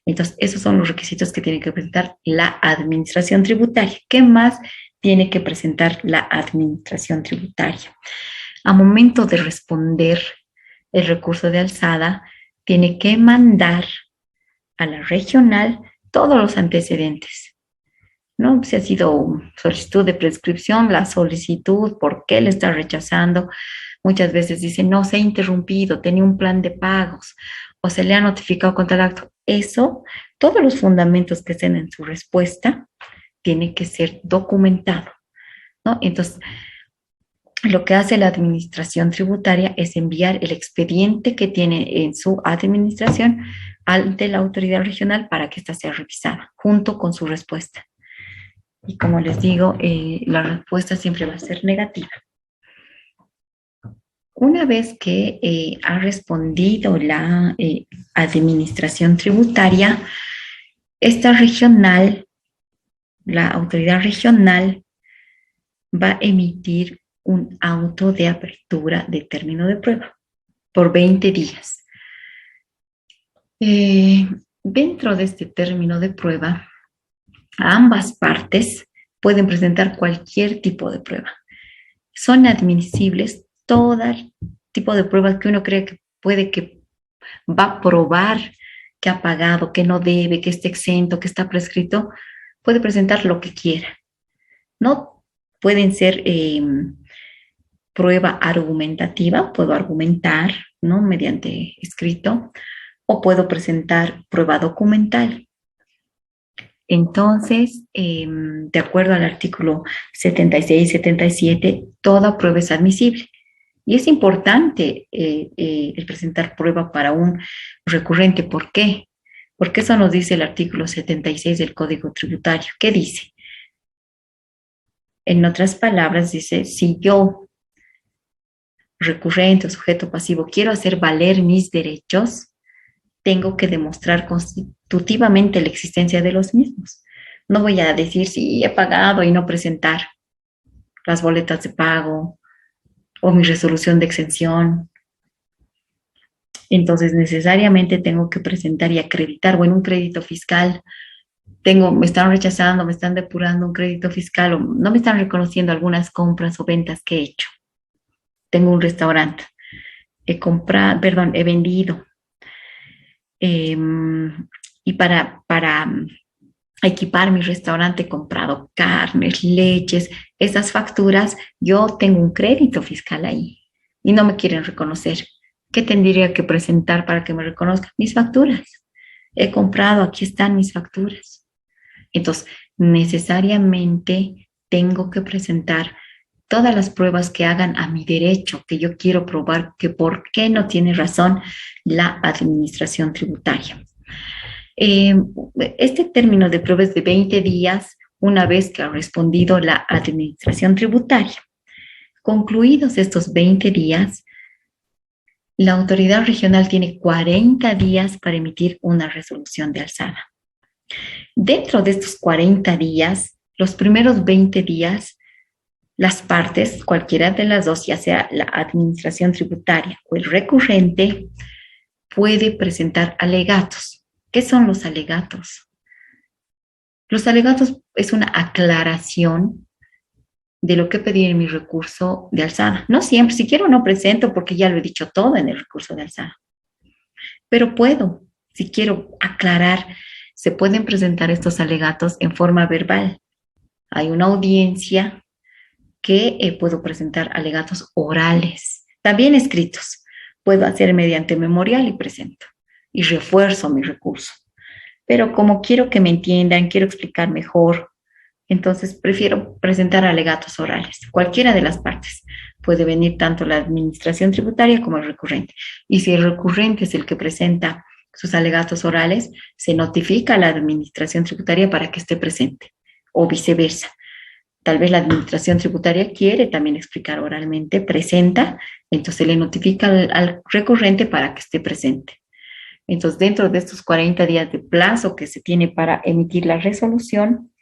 Entonces, esos son los requisitos que tiene que presentar la administración tributaria. ¿Qué más tiene que presentar la administración tributaria? A momento de responder el recurso de alzada, tiene que mandar a la regional todos los antecedentes, ¿no? Si ha sido solicitud de prescripción, la solicitud, por qué le está rechazando. Muchas veces dice, no, se ha interrumpido, tenía un plan de pagos o se le ha notificado contra el acto. Eso, todos los fundamentos que estén en su respuesta, tiene que ser documentado, ¿no? Entonces, lo que hace la administración tributaria es enviar el expediente que tiene en su administración ante la autoridad regional para que ésta sea revisada junto con su respuesta. Y como les digo, la respuesta siempre va a ser negativa. Una vez que ha respondido la administración tributaria, esta regional, la autoridad regional, va a emitir un auto de apertura de término de prueba por 20 días. Dentro de este término de prueba, ambas partes pueden presentar cualquier tipo de prueba. Son admisibles todo tipo de pruebas que uno cree que puede que va a probar que ha pagado, que no debe, que está exento, que está prescrito. Puede presentar lo que quiera. No pueden ser prueba argumentativa, puedo argumentar, ¿no? Mediante escrito, o puedo presentar prueba documental. Entonces, de acuerdo al artículo 76 y 77, toda prueba es admisible. Y es importante el presentar prueba para un recurrente. ¿Por qué? Porque eso nos dice el artículo 76 del Código Tributario. ¿Qué dice? En otras palabras, dice, si yo, recurrente o sujeto pasivo, quiero hacer valer mis derechos, tengo que demostrar constitutivamente la existencia de los mismos. No voy a decir si he pagado y no presentar las boletas de pago o mi resolución de exención. Entonces, necesariamente tengo que presentar y acreditar, bueno, un crédito fiscal. Me están rechazando, me están depurando un crédito fiscal o no me están reconociendo algunas compras o ventas que he hecho. Tengo un restaurante, he vendido. Y para equipar mi restaurante he comprado carnes, leches, esas facturas, yo tengo un crédito fiscal ahí y no me quieren reconocer. ¿Qué tendría que presentar para que me reconozcan? Mis facturas. He comprado, aquí están mis facturas. Entonces, necesariamente tengo que presentar todas las pruebas que hagan a mi derecho, que yo quiero probar que por qué no tiene razón la administración tributaria. Este término de prueba es de 20 días una vez que ha respondido la administración tributaria. Concluidos estos 20 días, la autoridad regional tiene 40 días para emitir una resolución de alzada. Dentro de estos 40 días, los primeros 20 días, las partes, cualquiera de las dos, ya sea la administración tributaria o el recurrente, puede presentar alegatos. ¿Qué son los alegatos? Los alegatos es una aclaración de lo que pedí en mi recurso de alzada. No siempre, si quiero no presento porque ya lo he dicho todo en el recurso de alzada. Pero puedo, si quiero aclarar, se pueden presentar estos alegatos en forma verbal. Hay una audiencia que puedo presentar alegatos orales, también escritos. Puedo hacer mediante memorial y presento y refuerzo mi recurso. Pero como quiero que me entiendan, quiero explicar mejor, entonces prefiero presentar alegatos orales. Cualquiera de las partes. Puede venir tanto la administración tributaria como el recurrente. Y si el recurrente es el que presenta sus alegatos orales, se notifica a la administración tributaria para que esté presente o viceversa. Tal vez la administración tributaria quiere también explicar oralmente, presenta, entonces le notifica al recurrente para que esté presente. Entonces, dentro de estos 40 días de plazo que se tiene para emitir la resolución,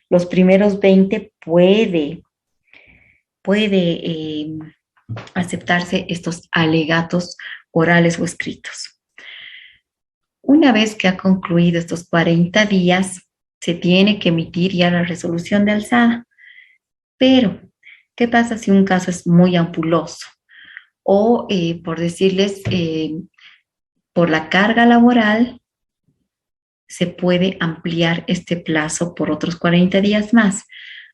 los primeros 20 puede puede aceptarse estos alegatos orales o escritos. Una vez que ha concluido estos 40 días, se tiene que emitir ya la resolución de alzada. Pero, ¿qué pasa si un caso es muy ampuloso? O, por decirles, por la carga laboral, se puede ampliar este plazo por otros 40 días más.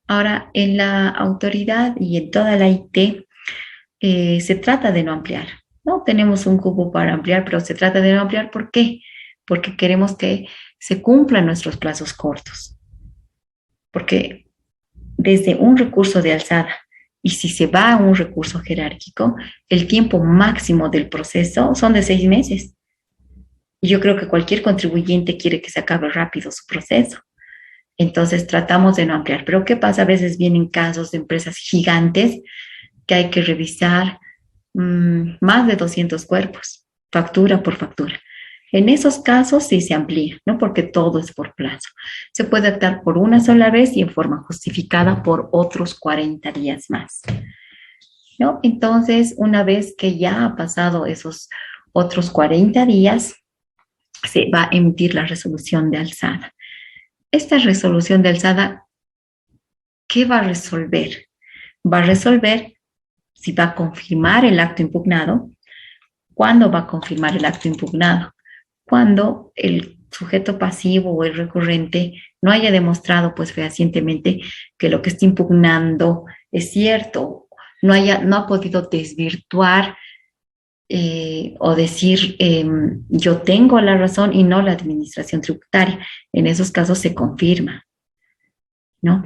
Ahora, en la autoridad y en toda la IT, se trata de no ampliar. No tenemos un cupo para ampliar, pero se trata de no ampliar. ¿Por qué? Porque queremos que se cumplan nuestros plazos cortos. Porque desde un recurso de alzada y si se va a un recurso jerárquico, el tiempo máximo del proceso son de 6 meses. Y yo creo que cualquier contribuyente quiere que se acabe rápido su proceso. Entonces tratamos de no ampliar. Pero ¿qué pasa? A veces vienen casos de empresas gigantes que hay que revisar más de 200 cuerpos, factura por factura. En esos casos sí se amplía, ¿no? Porque todo es por plazo. Se puede optar por una sola vez y en forma justificada por otros 40 días más, ¿no? Entonces, una vez que ya ha pasado esos otros 40 días, se va a emitir la resolución de alzada. Esta resolución de alzada, ¿qué va a resolver? Va a resolver si va a confirmar el acto impugnado. ¿Cuándo va a confirmar el acto impugnado? Cuando el sujeto pasivo o el recurrente no haya demostrado pues fehacientemente que lo que está impugnando es cierto, no ha podido desvirtuar o decir yo tengo la razón y no la administración tributaria. En esos casos se confirma, ¿no?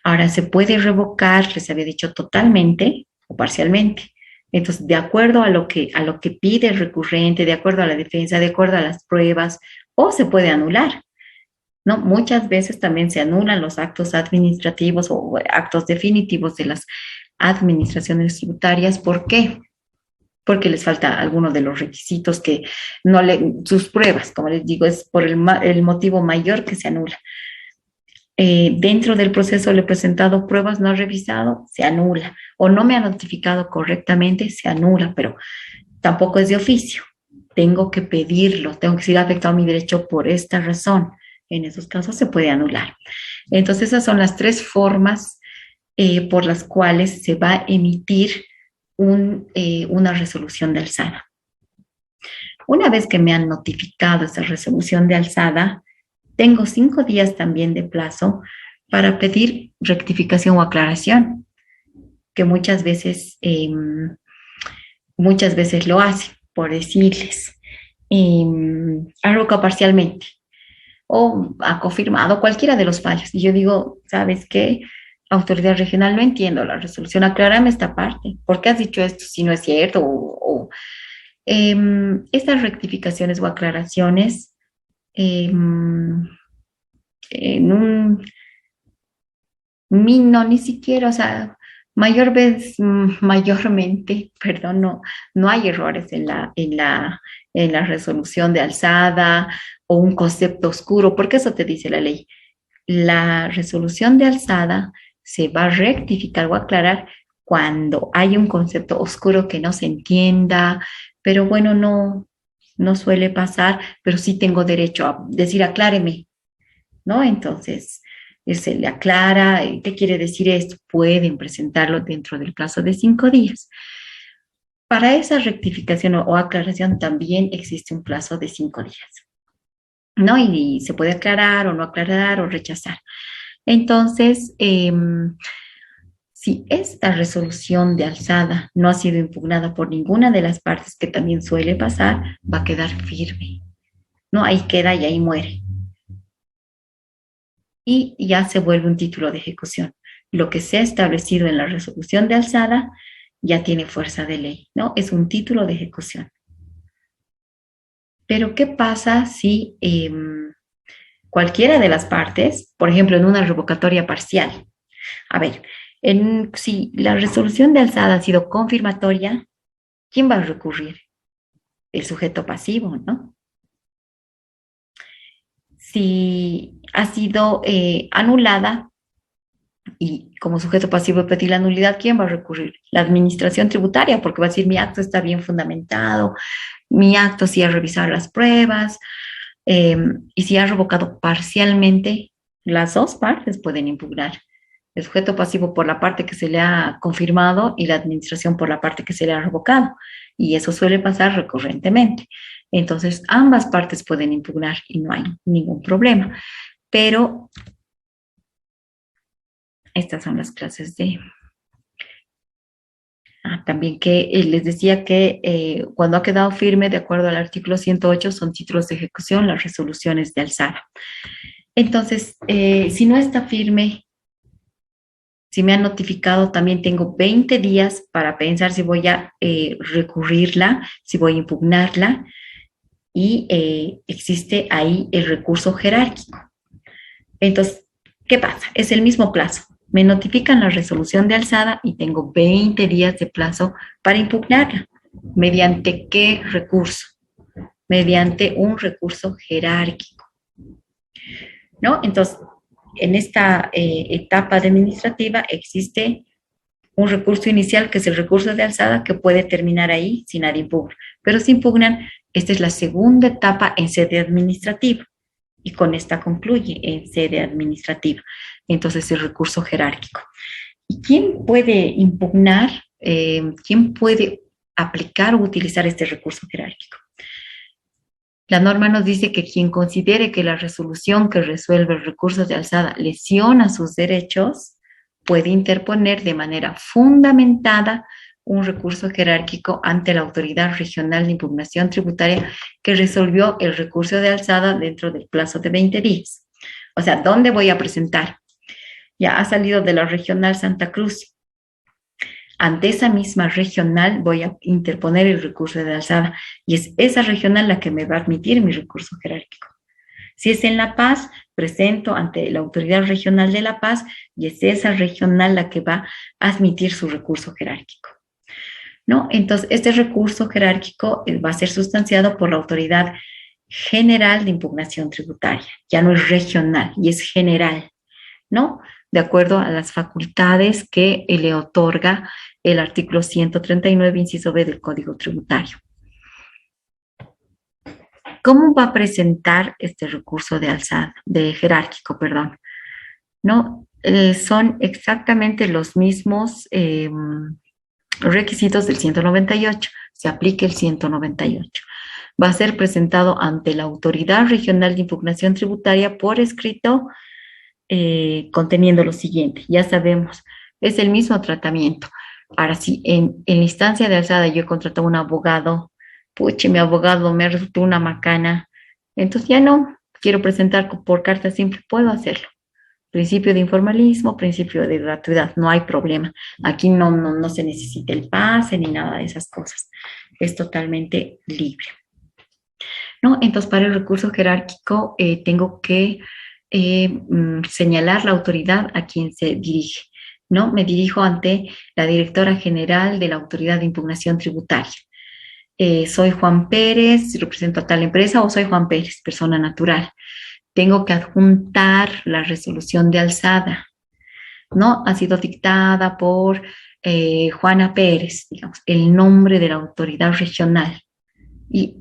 Ahora se puede revocar, les había dicho totalmente o parcialmente. Entonces, de acuerdo a lo que pide el recurrente, de acuerdo a la defensa, de acuerdo a las pruebas, o se puede anular, ¿no? Muchas veces también se anulan los actos administrativos o actos definitivos de las administraciones tributarias. ¿Por qué? Porque les falta alguno de los requisitos que sus pruebas, como les digo, es por el motivo mayor que se anula. Dentro del proceso le he presentado pruebas, no ha revisado, se anula. O no me ha notificado correctamente, se anula, pero tampoco es de oficio. Tengo que pedirlo, tengo que decir afectado mi derecho por esta razón. En esos casos se puede anular. Entonces, esas son las 3 formas por las cuales se va a emitir una resolución de alzada. Una vez que me han notificado esa resolución de alzada, tengo 5 días también de plazo para pedir rectificación o aclaración, que muchas veces lo hace, por decirles, ha revocado parcialmente o ha confirmado cualquiera de los fallos. Y yo digo, ¿sabes qué? Autoridad regional, no entiendo la resolución, aclárame esta parte. ¿Por qué has dicho esto si no es cierto? Estas rectificaciones o aclaraciones no, ni siquiera, o sea, mayormente, perdón, no hay errores en la resolución de alzada o un concepto oscuro, porque eso te dice la ley. La resolución de alzada se va a rectificar o aclarar cuando hay un concepto oscuro que no se entienda, pero bueno, no suele pasar, pero sí tengo derecho a decir acláreme, ¿no? Entonces, se le aclara, ¿qué quiere decir esto? Pueden presentarlo dentro del plazo de 5 días. Para esa rectificación o aclaración también existe un plazo de 5 días, ¿no? Y se puede aclarar o no aclarar o rechazar. Entonces, si esta resolución de alzada no ha sido impugnada por ninguna de las partes, que también suele pasar, va a quedar firme, ¿no? Ahí queda y ahí muere. Y ya se vuelve un título de ejecución. Lo que se ha establecido en la resolución de alzada ya tiene fuerza de ley, ¿no? Es un título de ejecución. Pero, ¿qué pasa si cualquiera de las partes, por ejemplo, en una revocatoria parcial? A ver, si la resolución de alzada ha sido confirmatoria, ¿quién va a recurrir? El sujeto pasivo, ¿no? Si ha sido anulada, Y como sujeto pasivo de pedir la nulidad, ¿quién va a recurrir? La administración tributaria, porque va a decir mi acto está bien fundamentado, mi acto sí ha revisado las pruebas, y si ha revocado parcialmente, las dos partes pueden impugnar. El sujeto pasivo por la parte que se le ha confirmado y la administración por la parte que se le ha revocado. Y eso suele pasar recurrentemente. Entonces, ambas partes pueden impugnar y no hay ningún problema. Pero estas son las clases de... también que les decía que cuando ha quedado firme, de acuerdo al artículo 108, son títulos de ejecución, las resoluciones de alzada. Entonces, si no está firme, si me han notificado, también tengo 20 días para pensar si voy a recurrirla, si voy a impugnarla, y existe ahí el recurso jerárquico. Entonces, ¿qué pasa? Es el mismo plazo. Me notifican la resolución de alzada y tengo 20 días de plazo para impugnarla. ¿Mediante qué recurso? Mediante un recurso jerárquico, ¿no? Entonces, en esta etapa administrativa existe un recurso inicial que es el recurso de alzada que puede terminar ahí si nadie impugna. Pero si impugnan, esta es la segunda etapa en sede administrativa y con esta concluye en sede administrativa. Entonces, el recurso jerárquico. ¿Y quién puede impugnar? ¿Quién puede aplicar o utilizar este recurso jerárquico? La norma nos dice que quien considere que la resolución que resuelve el recurso de alzada lesiona sus derechos, puede interponer de manera fundamentada un recurso jerárquico ante la Autoridad Regional de Impugnación Tributaria que resolvió el recurso de alzada dentro del plazo de 20 días. O sea, ¿dónde voy a presentar? Ya ha salido de la Regional Santa Cruz. Ante esa misma regional voy a interponer el recurso de alzada y es esa regional la que me va a admitir mi recurso jerárquico. Si es en La Paz, presento ante la Autoridad Regional de La Paz y es esa regional la que va a admitir su recurso jerárquico, ¿no? Entonces, este recurso jerárquico va a ser sustanciado por la Autoridad General de Impugnación Tributaria. Ya no es regional y es general, ¿no? De acuerdo a las facultades que le otorga el artículo 139, inciso B del Código Tributario. ¿Cómo va a presentar este recurso de alzada, de jerárquico, perdón? ¿No? Son exactamente los mismos requisitos del 198. Se aplica el 198. Va a ser presentado ante la Autoridad Regional de Impugnación Tributaria por escrito, conteniendo lo siguiente. Ya sabemos, es el mismo tratamiento. Ahora, si en la instancia de alzada yo he contratado a un abogado, puche, mi abogado me resultó una macana, entonces ya no quiero presentar por carta simple, puedo hacerlo. Principio de informalismo, principio de gratuidad, no hay problema. Aquí no se necesita el pase ni nada de esas cosas. Es totalmente libre, ¿no? Entonces, para el recurso jerárquico tengo que señalar la autoridad a quien se dirige, ¿no? Me dirijo ante la directora general de la Autoridad de Impugnación Tributaria. Soy Juan Pérez, represento a tal empresa, o soy Juan Pérez, persona natural. Tengo que adjuntar la resolución de alzada, ¿no? Ha sido dictada por Juana Pérez, digamos, el nombre de la autoridad regional. Y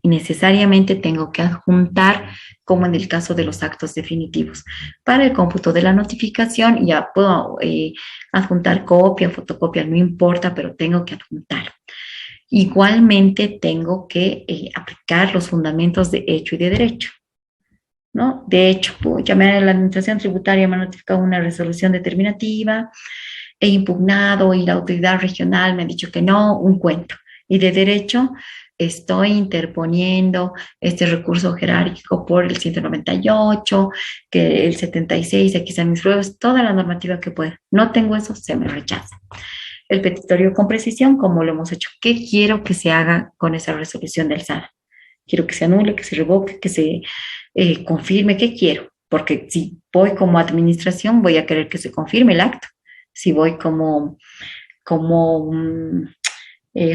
necesariamente tengo que adjuntar, como en el caso de los actos definitivos. Para el cómputo de la notificación ya puedo adjuntar copia, fotocopia, no importa, pero tengo que adjuntar. Igualmente tengo que aplicar los fundamentos de hecho y de derecho, ¿no? De hecho, llamé a la administración tributaria, me ha notificado una resolución determinativa, he impugnado y la autoridad regional me ha dicho que no, un cuento. Y de derecho, estoy interponiendo este recurso jerárquico por el 198, que el 76, aquí están mis pruebas, toda la normativa que pueda. No tengo eso, se me rechaza. El petitorio con precisión, como lo hemos hecho. ¿Qué quiero que se haga con esa resolución de alzada? Quiero que se anule, que se revoque, que se confirme. ¿Qué quiero? Porque si voy como administración, voy a querer que se confirme el acto. Si voy como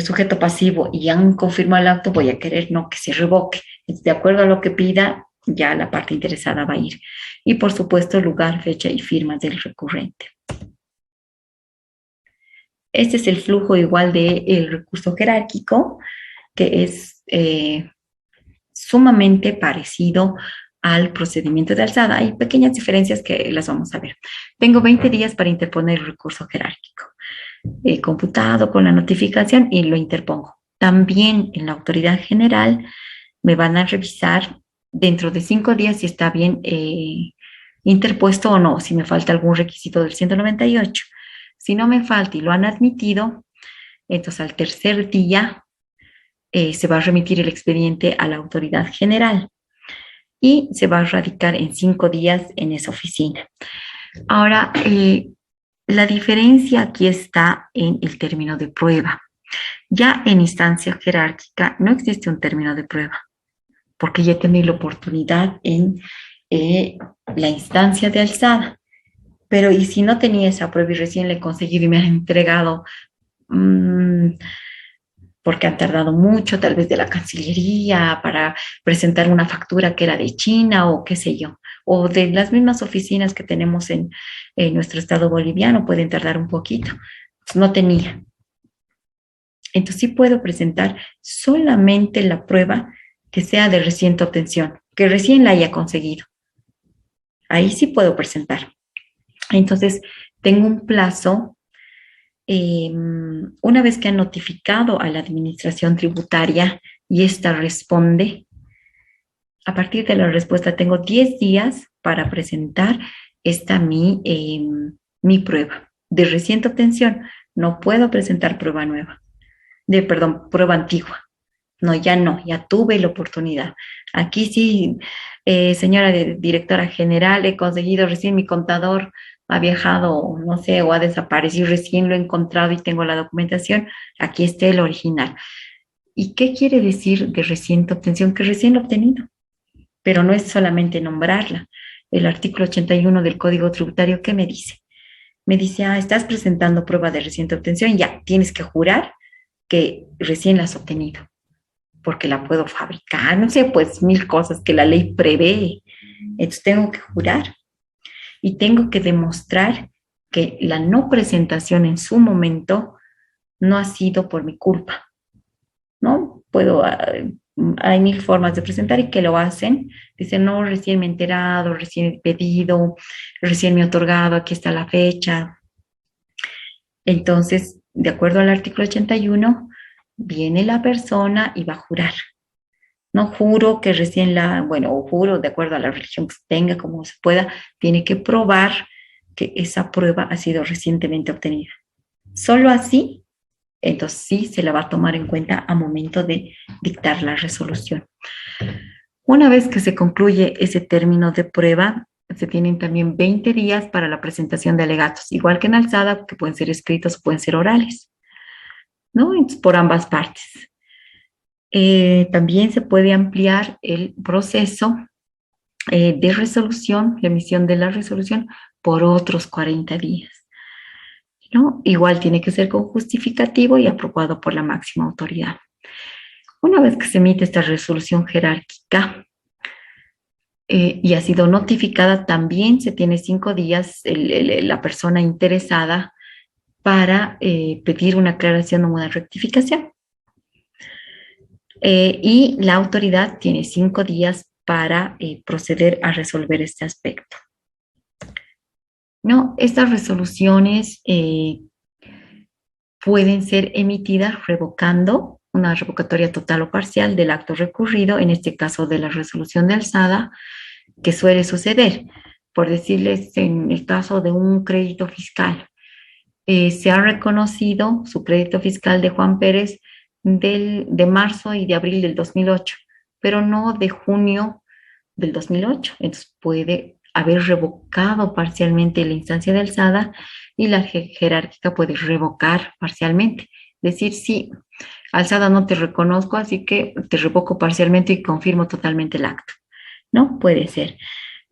sujeto pasivo y han confirmado el acto, voy a querer no que se revoque. De acuerdo a lo que pida, ya la parte interesada va a ir. y por supuesto lugar, fecha y firma del recurrente. Este es el flujo igual del recurso jerárquico, que es sumamente parecido al procedimiento de alzada. Hay pequeñas diferencias que las vamos a ver. Tengo 20 días para interponer el recurso jerárquico. Computado con la notificación y lo interpongo. También en la autoridad general me van a revisar dentro de 5 días si está bien interpuesto o no, si me falta algún requisito del 198. Si no me falta y lo han admitido, entonces al tercer día se va a remitir el expediente a la autoridad general y se va a radicar en 5 días en esa oficina. Ahora, la diferencia aquí está en el término de prueba. Ya en instancia jerárquica no existe un término de prueba, porque ya tenía la oportunidad en la instancia de alzada. Pero ¿y si no tenía esa prueba y recién le he conseguido y me han entregado porque han tardado mucho, tal vez de la Cancillería, para presentar una factura que era de China o qué sé yo, o de las mismas oficinas que tenemos en nuestro estado boliviano, pueden tardar un poquito? Pues no tenía. Entonces sí puedo presentar solamente la prueba que sea de reciente obtención, que recién la haya conseguido. Ahí sí puedo presentar. Entonces tengo un plazo. Una vez que han notificado a la administración tributaria y ésta responde, a partir de la respuesta tengo 10 días para presentar mi prueba de reciente obtención. No puedo presentar prueba nueva, prueba antigua. No, ya tuve la oportunidad. Aquí sí, señora directora general, he conseguido recién mi contador ha viajado, no sé, o ha desaparecido, recién lo he encontrado y tengo la documentación, aquí está el original. ¿Y qué quiere decir de reciente obtención? Que recién lo he obtenido, pero no es solamente nombrarla. El artículo 81 del Código Tributario, ¿qué me dice? Me dice, estás presentando prueba de reciente obtención, ya, tienes que jurar que recién la has obtenido, porque la puedo fabricar, no sé, pues 1000 cosas que la ley prevé. Entonces tengo que jurar. Y tengo que demostrar que la no presentación en su momento no ha sido por mi culpa, ¿no? Hay 1000 formas de presentar y que lo hacen. Dicen, no, recién me he enterado, recién he pedido, recién me he otorgado, aquí está la fecha. Entonces, de acuerdo al artículo 81, viene la persona y va a jurar. No juro que recién o juro de acuerdo a la religión que tenga, como se pueda, tiene que probar que esa prueba ha sido recientemente obtenida. Solo así, entonces sí se la va a tomar en cuenta a momento de dictar la resolución. Una vez que se concluye ese término de prueba, se tienen también 20 días para la presentación de alegatos, igual que en alzada, que pueden ser escritos o pueden ser orales, ¿no? Entonces, por ambas partes. También se puede ampliar el proceso de resolución, la emisión de la resolución, por otros 40 días, ¿no? Igual tiene que ser con justificativo y aprobado por la máxima autoridad. Una vez que se emite esta resolución jerárquica y ha sido notificada, también se tiene 5 días la persona interesada para pedir una aclaración o una rectificación. Y la autoridad tiene 5 días para proceder a resolver este aspecto. No, estas resoluciones pueden ser emitidas revocando una revocatoria total o parcial del acto recurrido, en este caso de la resolución de alzada, que suele suceder. Por decirles, en el caso de un crédito fiscal, se ha reconocido su crédito fiscal de Juan Pérez de marzo y de abril del 2008, pero no de junio del 2008. Entonces puede haber revocado parcialmente la instancia de alzada y la jerárquica puede revocar parcialmente. Decir, sí, alzada no te reconozco, así que te revoco parcialmente y confirmo totalmente el acto. ¿No? Puede ser.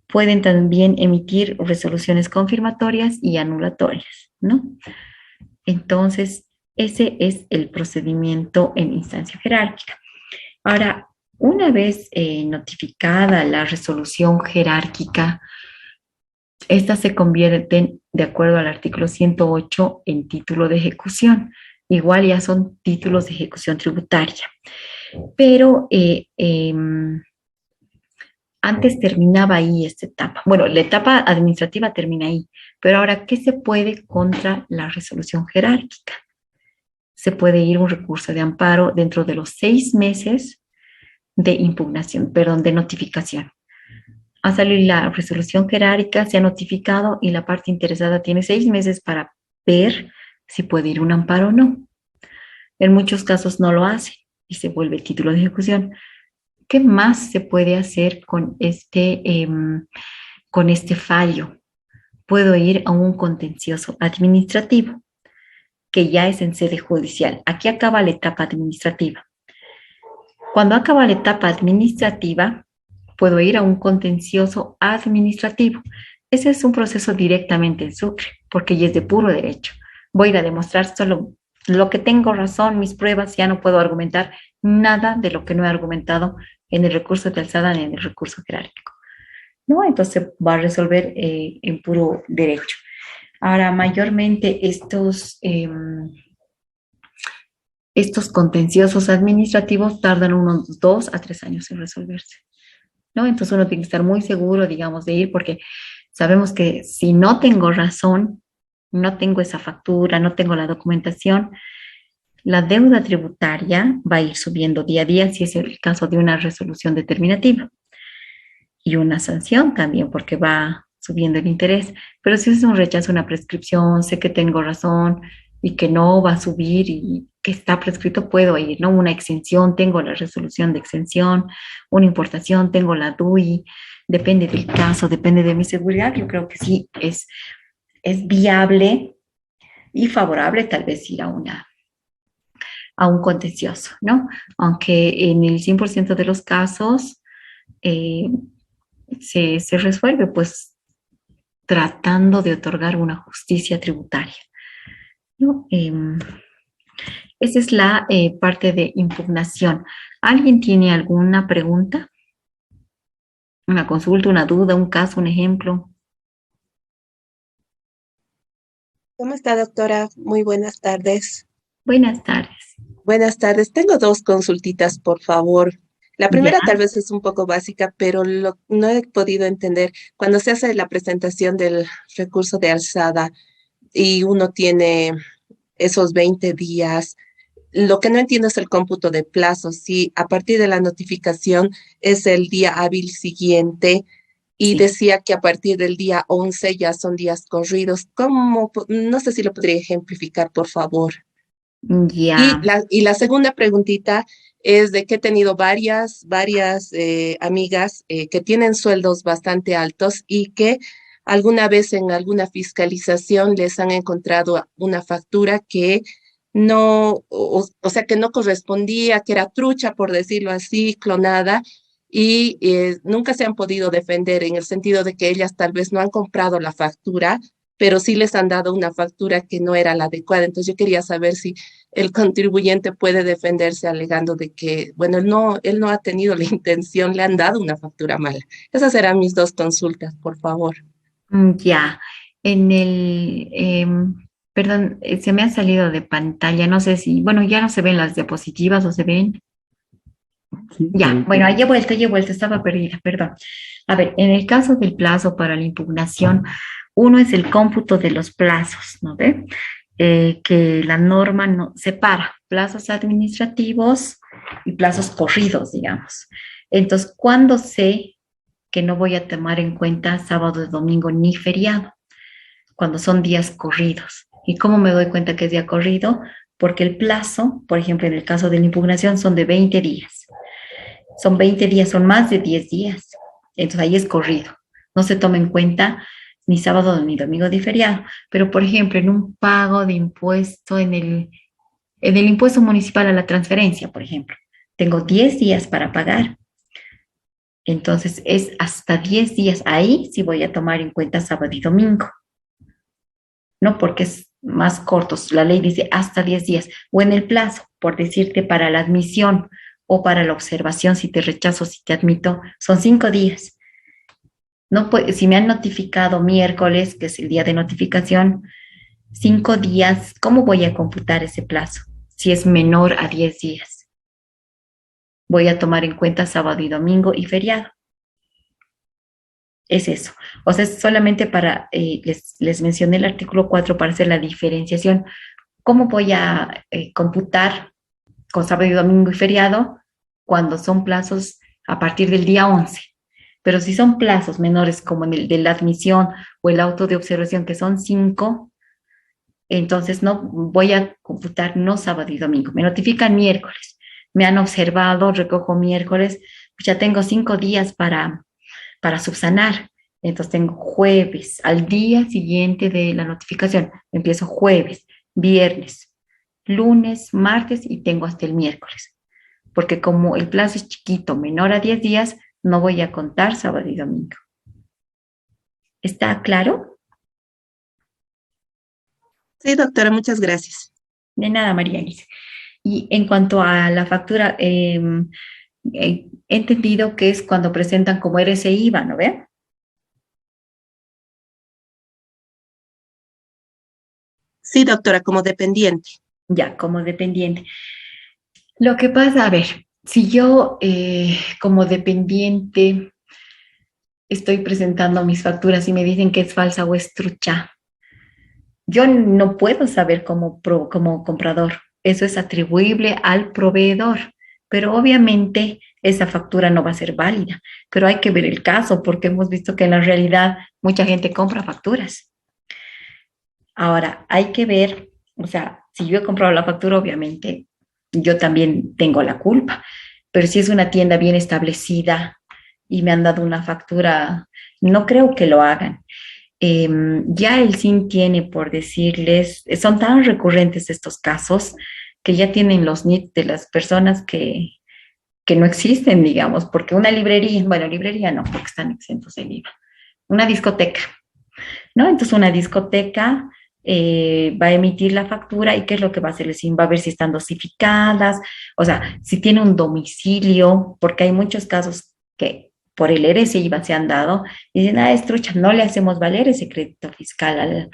Pueden también emitir resoluciones confirmatorias y anulatorias, ¿no? Entonces, ese es el procedimiento en instancia jerárquica. Ahora, una vez notificada la resolución jerárquica, Estas se convierten, de acuerdo al artículo 108, en título de ejecución. Igual ya son títulos de ejecución tributaria. Pero antes terminaba ahí esta etapa. Bueno, la etapa administrativa termina ahí, pero ahora, ¿qué se puede contra la resolución jerárquica? Se puede ir un recurso de amparo dentro de los 6 meses de impugnación, perdón, de notificación. Ha salido la resolución jerárquica, se ha notificado y la parte interesada tiene 6 meses para ver si puede ir un amparo o no. En muchos casos no lo hace y se vuelve título de ejecución. ¿Qué más se puede hacer con este fallo? Puedo ir a un contencioso administrativo, que ya es en sede judicial. Aquí acaba la etapa administrativa. Cuando acaba la etapa administrativa, puedo ir a un contencioso administrativo. Ese es un proceso directamente en Sucre, porque ya es de puro derecho. Voy a ir a demostrar solo lo que tengo razón, mis pruebas, ya no puedo argumentar nada de lo que no he argumentado en el recurso de alzada ni en el recurso jerárquico, ¿no? Entonces va a resolver en puro derecho. Ahora, mayormente estos contenciosos administrativos tardan unos 2 a 3 años en resolverse, ¿no? Entonces uno tiene que estar muy seguro, digamos, de ir, porque sabemos que si no tengo razón, no tengo esa factura, no tengo la documentación, la deuda tributaria va a ir subiendo día a día si es el caso de una resolución determinativa. Y una sanción también, porque va subiendo el interés. Pero si es un rechazo, una prescripción, sé que tengo razón y que no va a subir y que está prescrito, puedo ir, ¿no? Una exención, tengo la resolución de exención, una importación, tengo la DUI, depende del caso, depende de mi seguridad. Yo creo que sí es viable y favorable tal vez ir a un contencioso, ¿no? Aunque en el 100% de los casos eh, se resuelve pues tratando de otorgar una justicia tributaria, ¿no? Esa es la parte de impugnación. ¿Alguien tiene alguna pregunta? ¿Una consulta, una duda, un caso, un ejemplo? ¿Cómo está, doctora? Muy buenas tardes. Buenas tardes. Buenas tardes. Tengo dos consultitas, por favor. La Ya, primera tal vez es un poco básica, pero no he podido entender. Cuando se hace la presentación del recurso de alzada y uno tiene esos 20 días, lo que no entiendo es el cómputo de plazos. Si a partir de la notificación es el día hábil siguiente y sí. decía que a partir del día 11 ya son días corridos, ¿cómo? No sé si lo podría ejemplificar, por favor. Y Ya, la segunda preguntita es de que he tenido varias amigas que tienen sueldos bastante altos y que alguna vez en alguna fiscalización les han encontrado una factura que no, o sea, que no correspondía, que era trucha, por decirlo así, clonada, y nunca se han podido defender en el sentido de que ellas tal vez no han comprado la factura, pero sí les han dado una factura que no era la adecuada. Entonces yo quería saber si el contribuyente puede defenderse alegando de que, bueno, él no ha tenido la intención, le han dado una factura mala. Esas serán mis dos consultas, por favor. ya. En perdón, se me ha salido de pantalla, no sé si, bueno, ya no se ven las diapositivas o se ven. Sí, Ya, bueno, ahí he vuelto, estaba perdida, perdón. A ver, en el caso del plazo para la impugnación, uno es el cómputo de los plazos, ¿no ve? Que la norma no, separa plazos administrativos y plazos corridos, digamos. Entonces, ¿cuándo sé que no voy a tomar en cuenta sábado, domingo ni feriado? Cuando son días corridos. ¿Y cómo me doy cuenta que es día corrido? Porque el plazo, por ejemplo, en el caso de la impugnación, son de 20 días. Son 20 días, son más de 10 días. Entonces ahí es corrido. No se toma en cuenta ni sábado ni domingo ni feriado. Pero, por ejemplo, en un pago de impuesto, en el impuesto municipal a la transferencia, por ejemplo, tengo 10 días para pagar. Entonces es hasta 10 días. Ahí sí voy a tomar en cuenta sábado y domingo, ¿no? Porque es más cortos. La ley dice hasta 10 días. O en el plazo, por decirte, para la admisión o para la observación, si te rechazo, si te admito, son 5 días. No puede, si me han notificado miércoles, que es el día de notificación, 5 días, ¿cómo voy a computar ese plazo? Si es menor a 10 días. Voy a tomar en cuenta sábado y domingo y feriado. Es eso. O sea, es solamente para, les mencioné el artículo 4 para hacer la diferenciación. ¿Cómo voy a computar con sábado y domingo y feriado cuando son plazos a partir del día 11? Pero si son plazos menores como en el de la admisión o el auto de observación, que son 5, entonces no voy a computar no sábado y domingo. Me notifican miércoles. Me han observado, recojo miércoles, pues ya tengo 5 días para subsanar. Entonces tengo jueves, al día siguiente de la notificación. Empiezo jueves, viernes, lunes, martes y tengo hasta el miércoles. Porque como el plazo es chiquito, menor a 10 días, no voy a contar sábado y domingo. ¿Está claro? Sí, doctora, muchas gracias. De nada, María Elisa. Y en cuanto a la factura, he entendido que es cuando presentan como RSI IVA, ¿no ve? Sí, doctora, como dependiente. Ya, como dependiente. Lo que pasa, a ver, si yo como dependiente estoy presentando mis facturas y me dicen que es falsa o es trucha, yo no puedo saber como comprador. Eso es atribuible al proveedor, pero obviamente esa factura no va a ser válida. Pero hay que ver el caso porque hemos visto que en la realidad mucha gente compra facturas. Ahora, hay que ver, o sea, si yo he comprado la factura, obviamente yo también tengo la culpa, pero si es una tienda bien establecida y me han dado una factura, no creo que lo hagan. Ya el SIN tiene, por decirles, son tan recurrentes estos casos que ya tienen los NIT de las personas que no existen, digamos, porque una librería, bueno, librería no, porque están exentos del IVA, una discoteca, ¿no? Entonces una discoteca va a emitir la factura y ¿qué es lo que va a hacer el SIN? Va a ver si están dosificadas, o sea, si tiene un domicilio, porque hay muchos casos que por el IVA se han dado, y dicen, es trucha, no le hacemos valer ese crédito fiscal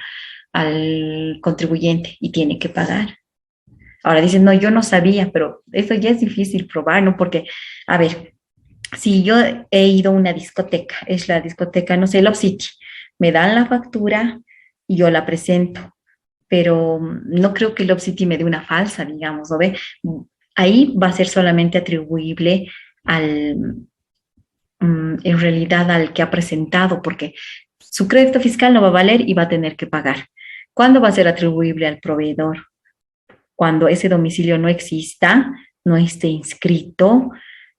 al contribuyente y tiene que pagar. Ahora dicen, no, yo no sabía, pero eso ya es difícil probar, ¿no? Porque, a ver, si yo he ido a una discoteca, es la discoteca, no sé, Love City, me dan la factura y yo la presento, pero no creo que Love City me dé una falsa, digamos, ¿no ve? Ahí va a ser solamente atribuible al, en realidad al que ha presentado, porque su crédito fiscal no va a valer y va a tener que pagar. ¿Cuándo va a ser atribuible al proveedor? Cuando ese domicilio no exista, no esté inscrito,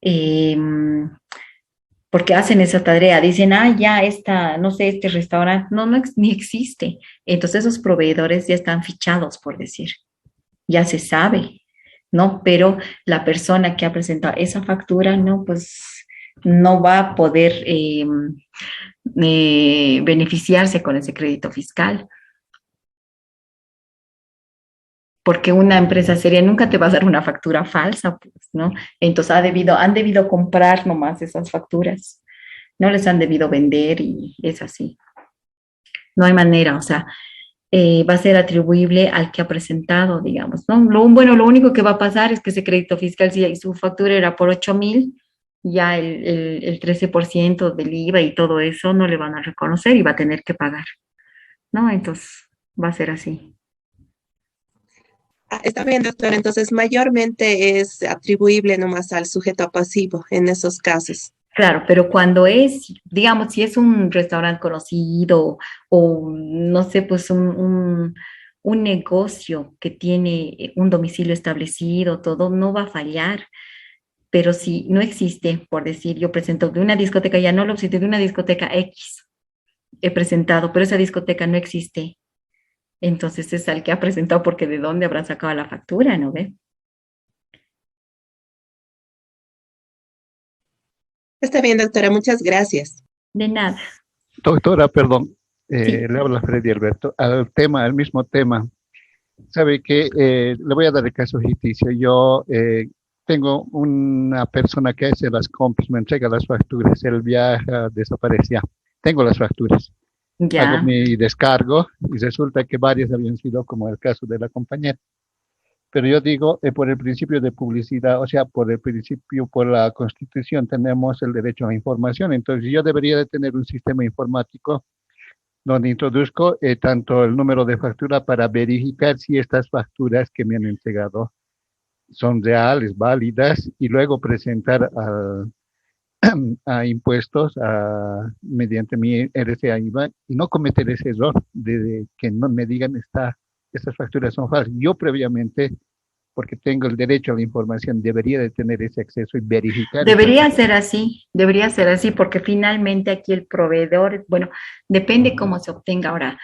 eh, porque hacen esa tarea, dicen, ya esta, no sé, este restaurante, no, ni existe. Entonces esos proveedores ya están fichados, por decir, ya se sabe, ¿no? Pero la persona que ha presentado esa factura, no, pues no va a poder beneficiarse con ese crédito fiscal. Porque una empresa seria nunca te va a dar una factura falsa, pues, ¿no? Entonces han debido comprar nomás esas facturas, no les han debido vender y es así. No hay manera, o sea, va a ser atribuible al que ha presentado, digamos, ¿no? Bueno, lo único que va a pasar es que ese crédito fiscal, si su factura era por 8,000, ya el 13% del IVA y todo eso no le van a reconocer y va a tener que pagar, ¿no? Entonces, va a ser así. Está bien, doctora. Entonces, mayormente es atribuible nomás al sujeto pasivo en esos casos. Claro, pero cuando es, digamos, si es un restaurante conocido o no sé, pues un negocio que tiene un domicilio establecido, todo, no va a fallar. Pero si no existe, por decir, yo presento de una discoteca, ya no lo existe, de una discoteca X he presentado, pero esa discoteca no existe. Entonces es al que ha presentado porque de dónde habrá sacado la factura, ¿no ve? Está bien, doctora. Muchas gracias. De nada. Doctora, perdón, Sí, le habla Freddy Alberto. Al mismo tema, sabe que le voy a dar el caso ficticio. Yo tengo una persona que hace las compras, me entrega las facturas, él viaja, desaparecía. tengo las facturas. Hago Ya, mi descargo y resulta que varias habían sido como el caso de la compañera. Pero yo digo, por el principio de publicidad, o sea, por el principio, por la Constitución, tenemos el derecho a información. Entonces, yo debería de tener un sistema informático donde introduzco tanto el número de factura para verificar si estas facturas que me han entregado son reales, válidas, y luego presentar a impuestos mediante mi RCA IVA y no cometer ese error de que no me digan estas facturas son falsas. Yo previamente, porque tengo el derecho a la información, debería de tener ese acceso y verificar estas facturas. debería ser así, porque finalmente aquí el proveedor, bueno, depende cómo se obtenga ahora.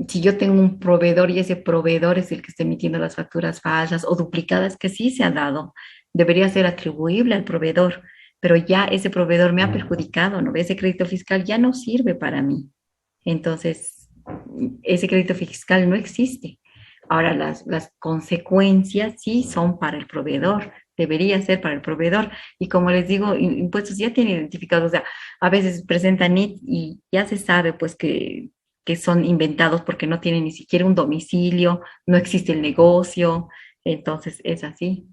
Si yo tengo un proveedor y ese proveedor es el que está emitiendo las facturas falsas o duplicadas, que sí se ha dado, debería ser atribuible al proveedor, pero ya ese proveedor me ha perjudicado, ¿no? Ese crédito fiscal ya no sirve para mí. Entonces, ese crédito fiscal no existe. Ahora, las consecuencias sí son para el proveedor, debería ser para el proveedor. Y como les digo, impuestos ya tienen identificados, o sea, a veces presentan NIT y ya se sabe pues que son inventados porque no tienen ni siquiera un domicilio, no existe el negocio, entonces es así.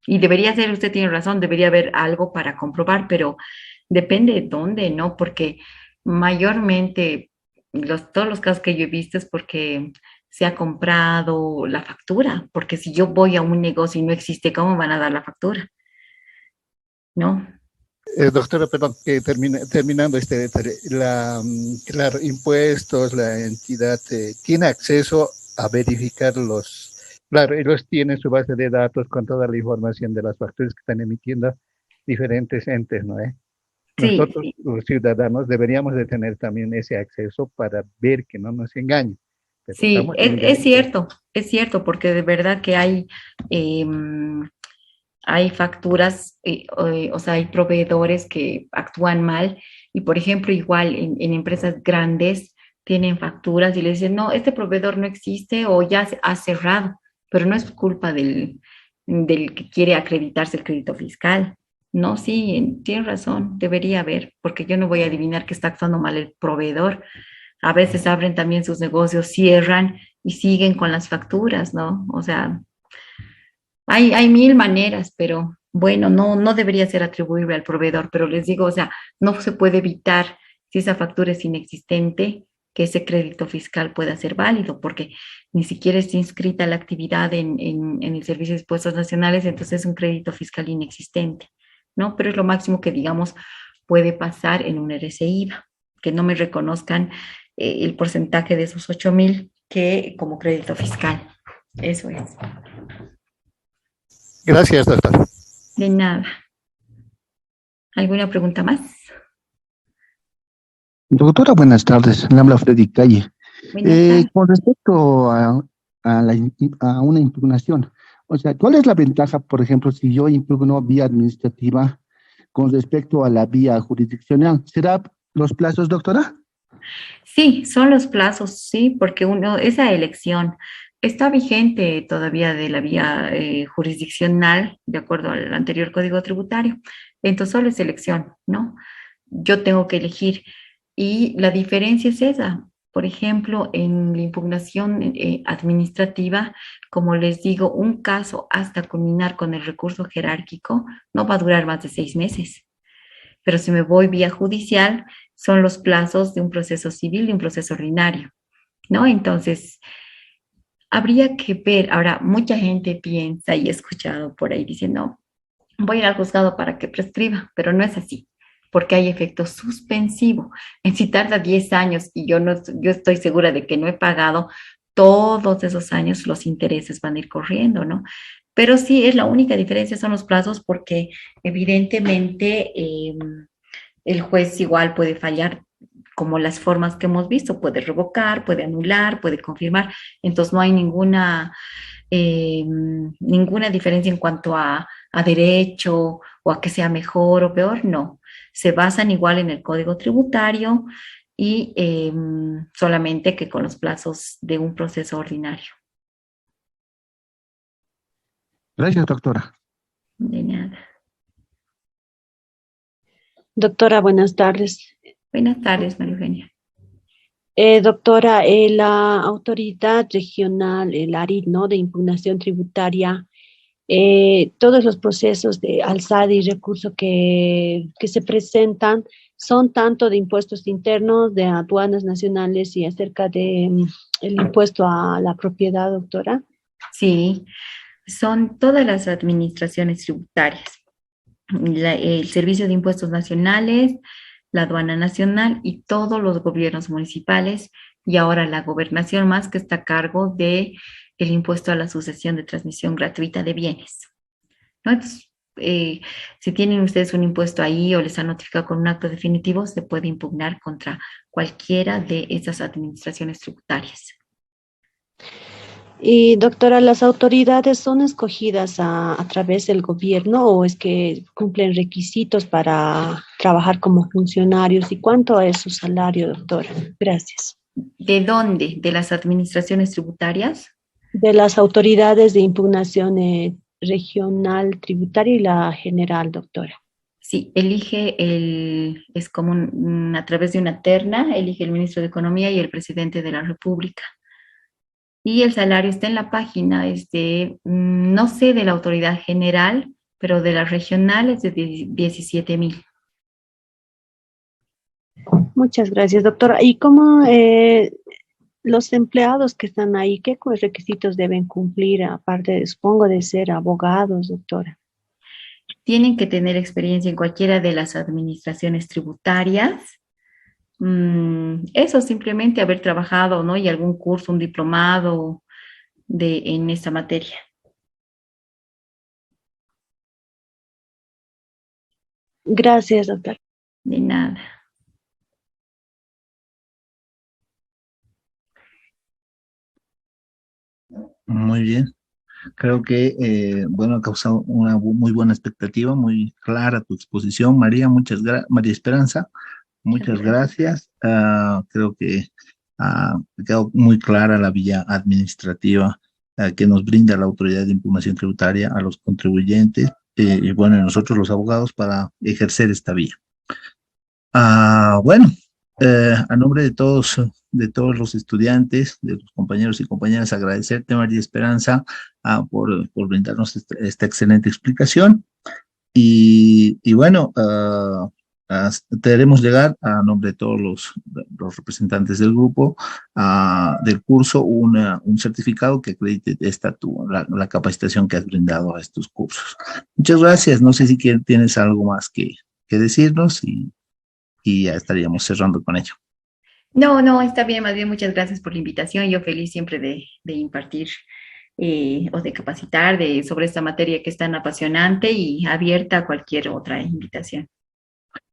Y debería ser, usted tiene razón, debería haber algo para comprobar, pero depende de dónde, ¿no? Porque mayormente todos los casos que yo he visto es porque se ha comprado la factura, porque si yo voy a un negocio y no existe, ¿cómo van a dar la factura? ¿No? Doctora, perdón, que terminando este detalle, claro, impuestos, la entidad tiene acceso a verificar claro, ellos tienen su base de datos con toda la información de las facturas que están emitiendo diferentes entes, ¿no? Sí, Nosotros, sí, los ciudadanos, deberíamos de tener también ese acceso para ver que no nos engañen, pero sí, estamos engañados. es cierto, porque de verdad que em, hay facturas, o sea, hay proveedores que actúan mal y, por ejemplo, igual en empresas grandes tienen facturas y le dicen, no, este proveedor no existe o ya ha cerrado, pero no es culpa del que quiere acreditarse el crédito fiscal. No, sí, tiene razón, debería haber, porque yo no voy a adivinar que está actuando mal el proveedor. A veces abren también sus negocios, cierran y siguen con las facturas, ¿no? O sea, hay mil maneras, pero bueno, no debería ser atribuible al proveedor, pero les digo, o sea, no se puede evitar, si esa factura es inexistente, que ese crédito fiscal pueda ser válido, porque ni siquiera está inscrita la actividad en el Servicio de Impuestos Nacionales, entonces es un crédito fiscal inexistente, ¿no? Pero es lo máximo que, digamos, puede pasar en un RCIVA, que no me reconozcan el porcentaje de esos 8.000 que como crédito fiscal. Eso es. Gracias, doctor. De nada. ¿Alguna pregunta más? Doctora, buenas tardes. Le habla Freddy Calle. Buenas tardes. Con respecto a una impugnación, o sea, ¿cuál es la ventaja, por ejemplo, si yo impugno vía administrativa con respecto a la vía jurisdiccional? ¿Será los plazos, doctora? Sí, son los plazos, sí, porque esa elección está vigente todavía de la vía jurisdiccional, de acuerdo al anterior Código Tributario. Entonces, solo es elección, ¿no? Yo tengo que elegir. Y la diferencia es esa. Por ejemplo, en la impugnación administrativa, como les digo, un caso hasta culminar con el recurso jerárquico no va a durar más de 6 meses. Pero si me voy vía judicial, son los plazos de un proceso civil y un proceso ordinario, ¿no? Entonces, habría que ver, ahora, mucha gente piensa y he escuchado por ahí diciendo, voy a ir al juzgado para que prescriba, pero no es así, porque hay efecto suspensivo. En si tarda 10 años y yo estoy segura de que no he pagado, todos esos años los intereses van a ir corriendo, ¿no? Pero sí, es la única diferencia, son los plazos, porque evidentemente el juez igual puede fallar como las formas que hemos visto, puede revocar, puede anular, puede confirmar, entonces no hay ninguna diferencia en cuanto a derecho o a que sea mejor o peor, no. Se basan igual en el código tributario y solamente que con los plazos de un proceso ordinario. Gracias, doctora. De nada. Doctora, buenas tardes. Buenas tardes, María Eugenia. Doctora, la autoridad regional, el ARIT, ¿no?, de impugnación tributaria, todos los procesos de alzada y recurso que se presentan son tanto de impuestos internos, de aduanas nacionales y acerca de el impuesto a la propiedad, doctora. Sí, son todas las administraciones tributarias, el Servicio de Impuestos Nacionales, la Aduana Nacional y todos los gobiernos municipales, y ahora la gobernación más, que está a cargo de el impuesto a la sucesión de transmisión gratuita de bienes, ¿no? Entonces, si tienen ustedes un impuesto ahí o les han notificado con un acto definitivo, se puede impugnar contra cualquiera de esas administraciones tributarias. Y doctora, ¿las autoridades son escogidas a través del gobierno o es que cumplen requisitos para trabajar como funcionarios? ¿Y cuánto es su salario, doctora? Gracias. ¿De dónde? ¿De las administraciones tributarias? De las autoridades de impugnación regional tributaria y la general, doctora. Sí, es como a través de una terna, elige el ministro de Economía y el presidente de la República. Y el salario está en la página, no sé de la autoridad general, pero de la regional es de 17,000. Muchas gracias, doctora. ¿Y cómo los empleados que están ahí, qué requisitos deben cumplir, aparte, supongo, de ser abogados, doctora? Tienen que tener experiencia en cualquiera de las administraciones tributarias. Eso, simplemente haber trabajado, ¿no? Y algún curso, un diplomado en esta materia. Gracias, doctora. De nada. Muy bien. Creo que, bueno, ha causado una muy buena expectativa, muy clara tu exposición, María. María Esperanza, muchas gracias. Creo que ha quedado muy clara la vía administrativa que nos brinda la Autoridad de Impugnación Tributaria a los contribuyentes y, bueno, a nosotros los abogados para ejercer esta vía. Bueno, a nombre de todos los estudiantes, de los compañeros y compañeras, agradecerte, María Esperanza, por brindarnos esta excelente explicación. Y bueno, te haremos llegar a nombre de todos los representantes del grupo, del curso, un certificado que acredite la capacitación que has brindado a estos cursos. Muchas gracias. No sé si tienes algo más que decirnos y ya estaríamos cerrando con ello. No, está bien, más bien muchas gracias por la invitación. Yo feliz siempre de impartir o de capacitar sobre esta materia que es tan apasionante y abierta a cualquier otra invitación.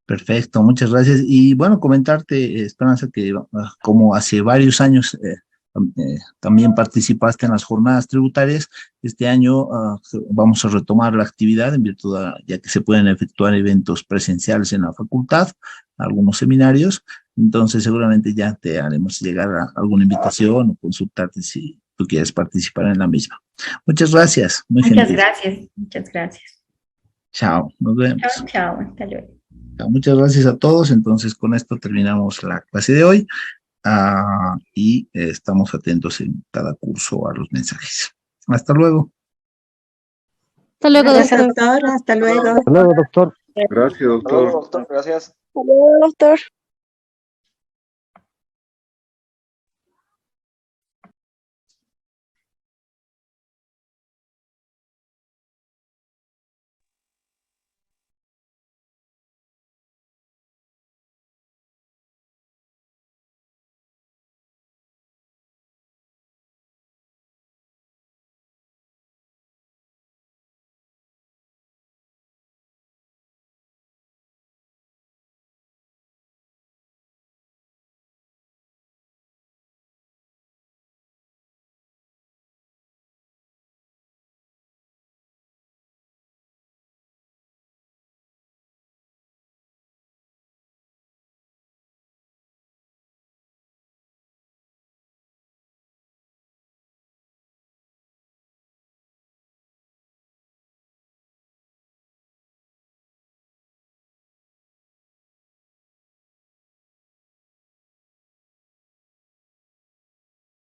Perfecto, muchas gracias. Y bueno, comentarte, Esperanza, que como hace varios años también participaste en las jornadas tributarias, este año vamos a retomar la actividad en virtud ya que se pueden efectuar eventos presenciales en la facultad, algunos seminarios, entonces seguramente ya te haremos llegar alguna invitación o consultarte si tú quieres participar en la misma. Muchas gracias. Muchas gracias. Chao, nos vemos. Chao, hasta luego. Muchas gracias a todos. Entonces, con esto terminamos la clase de hoy y estamos atentos en cada curso a los mensajes. Hasta luego. Hasta luego, Gracias, doctor. doctor. Hasta luego. Hasta luego, doctor. Gracias, doctor. Gracias. Hasta luego, doctor.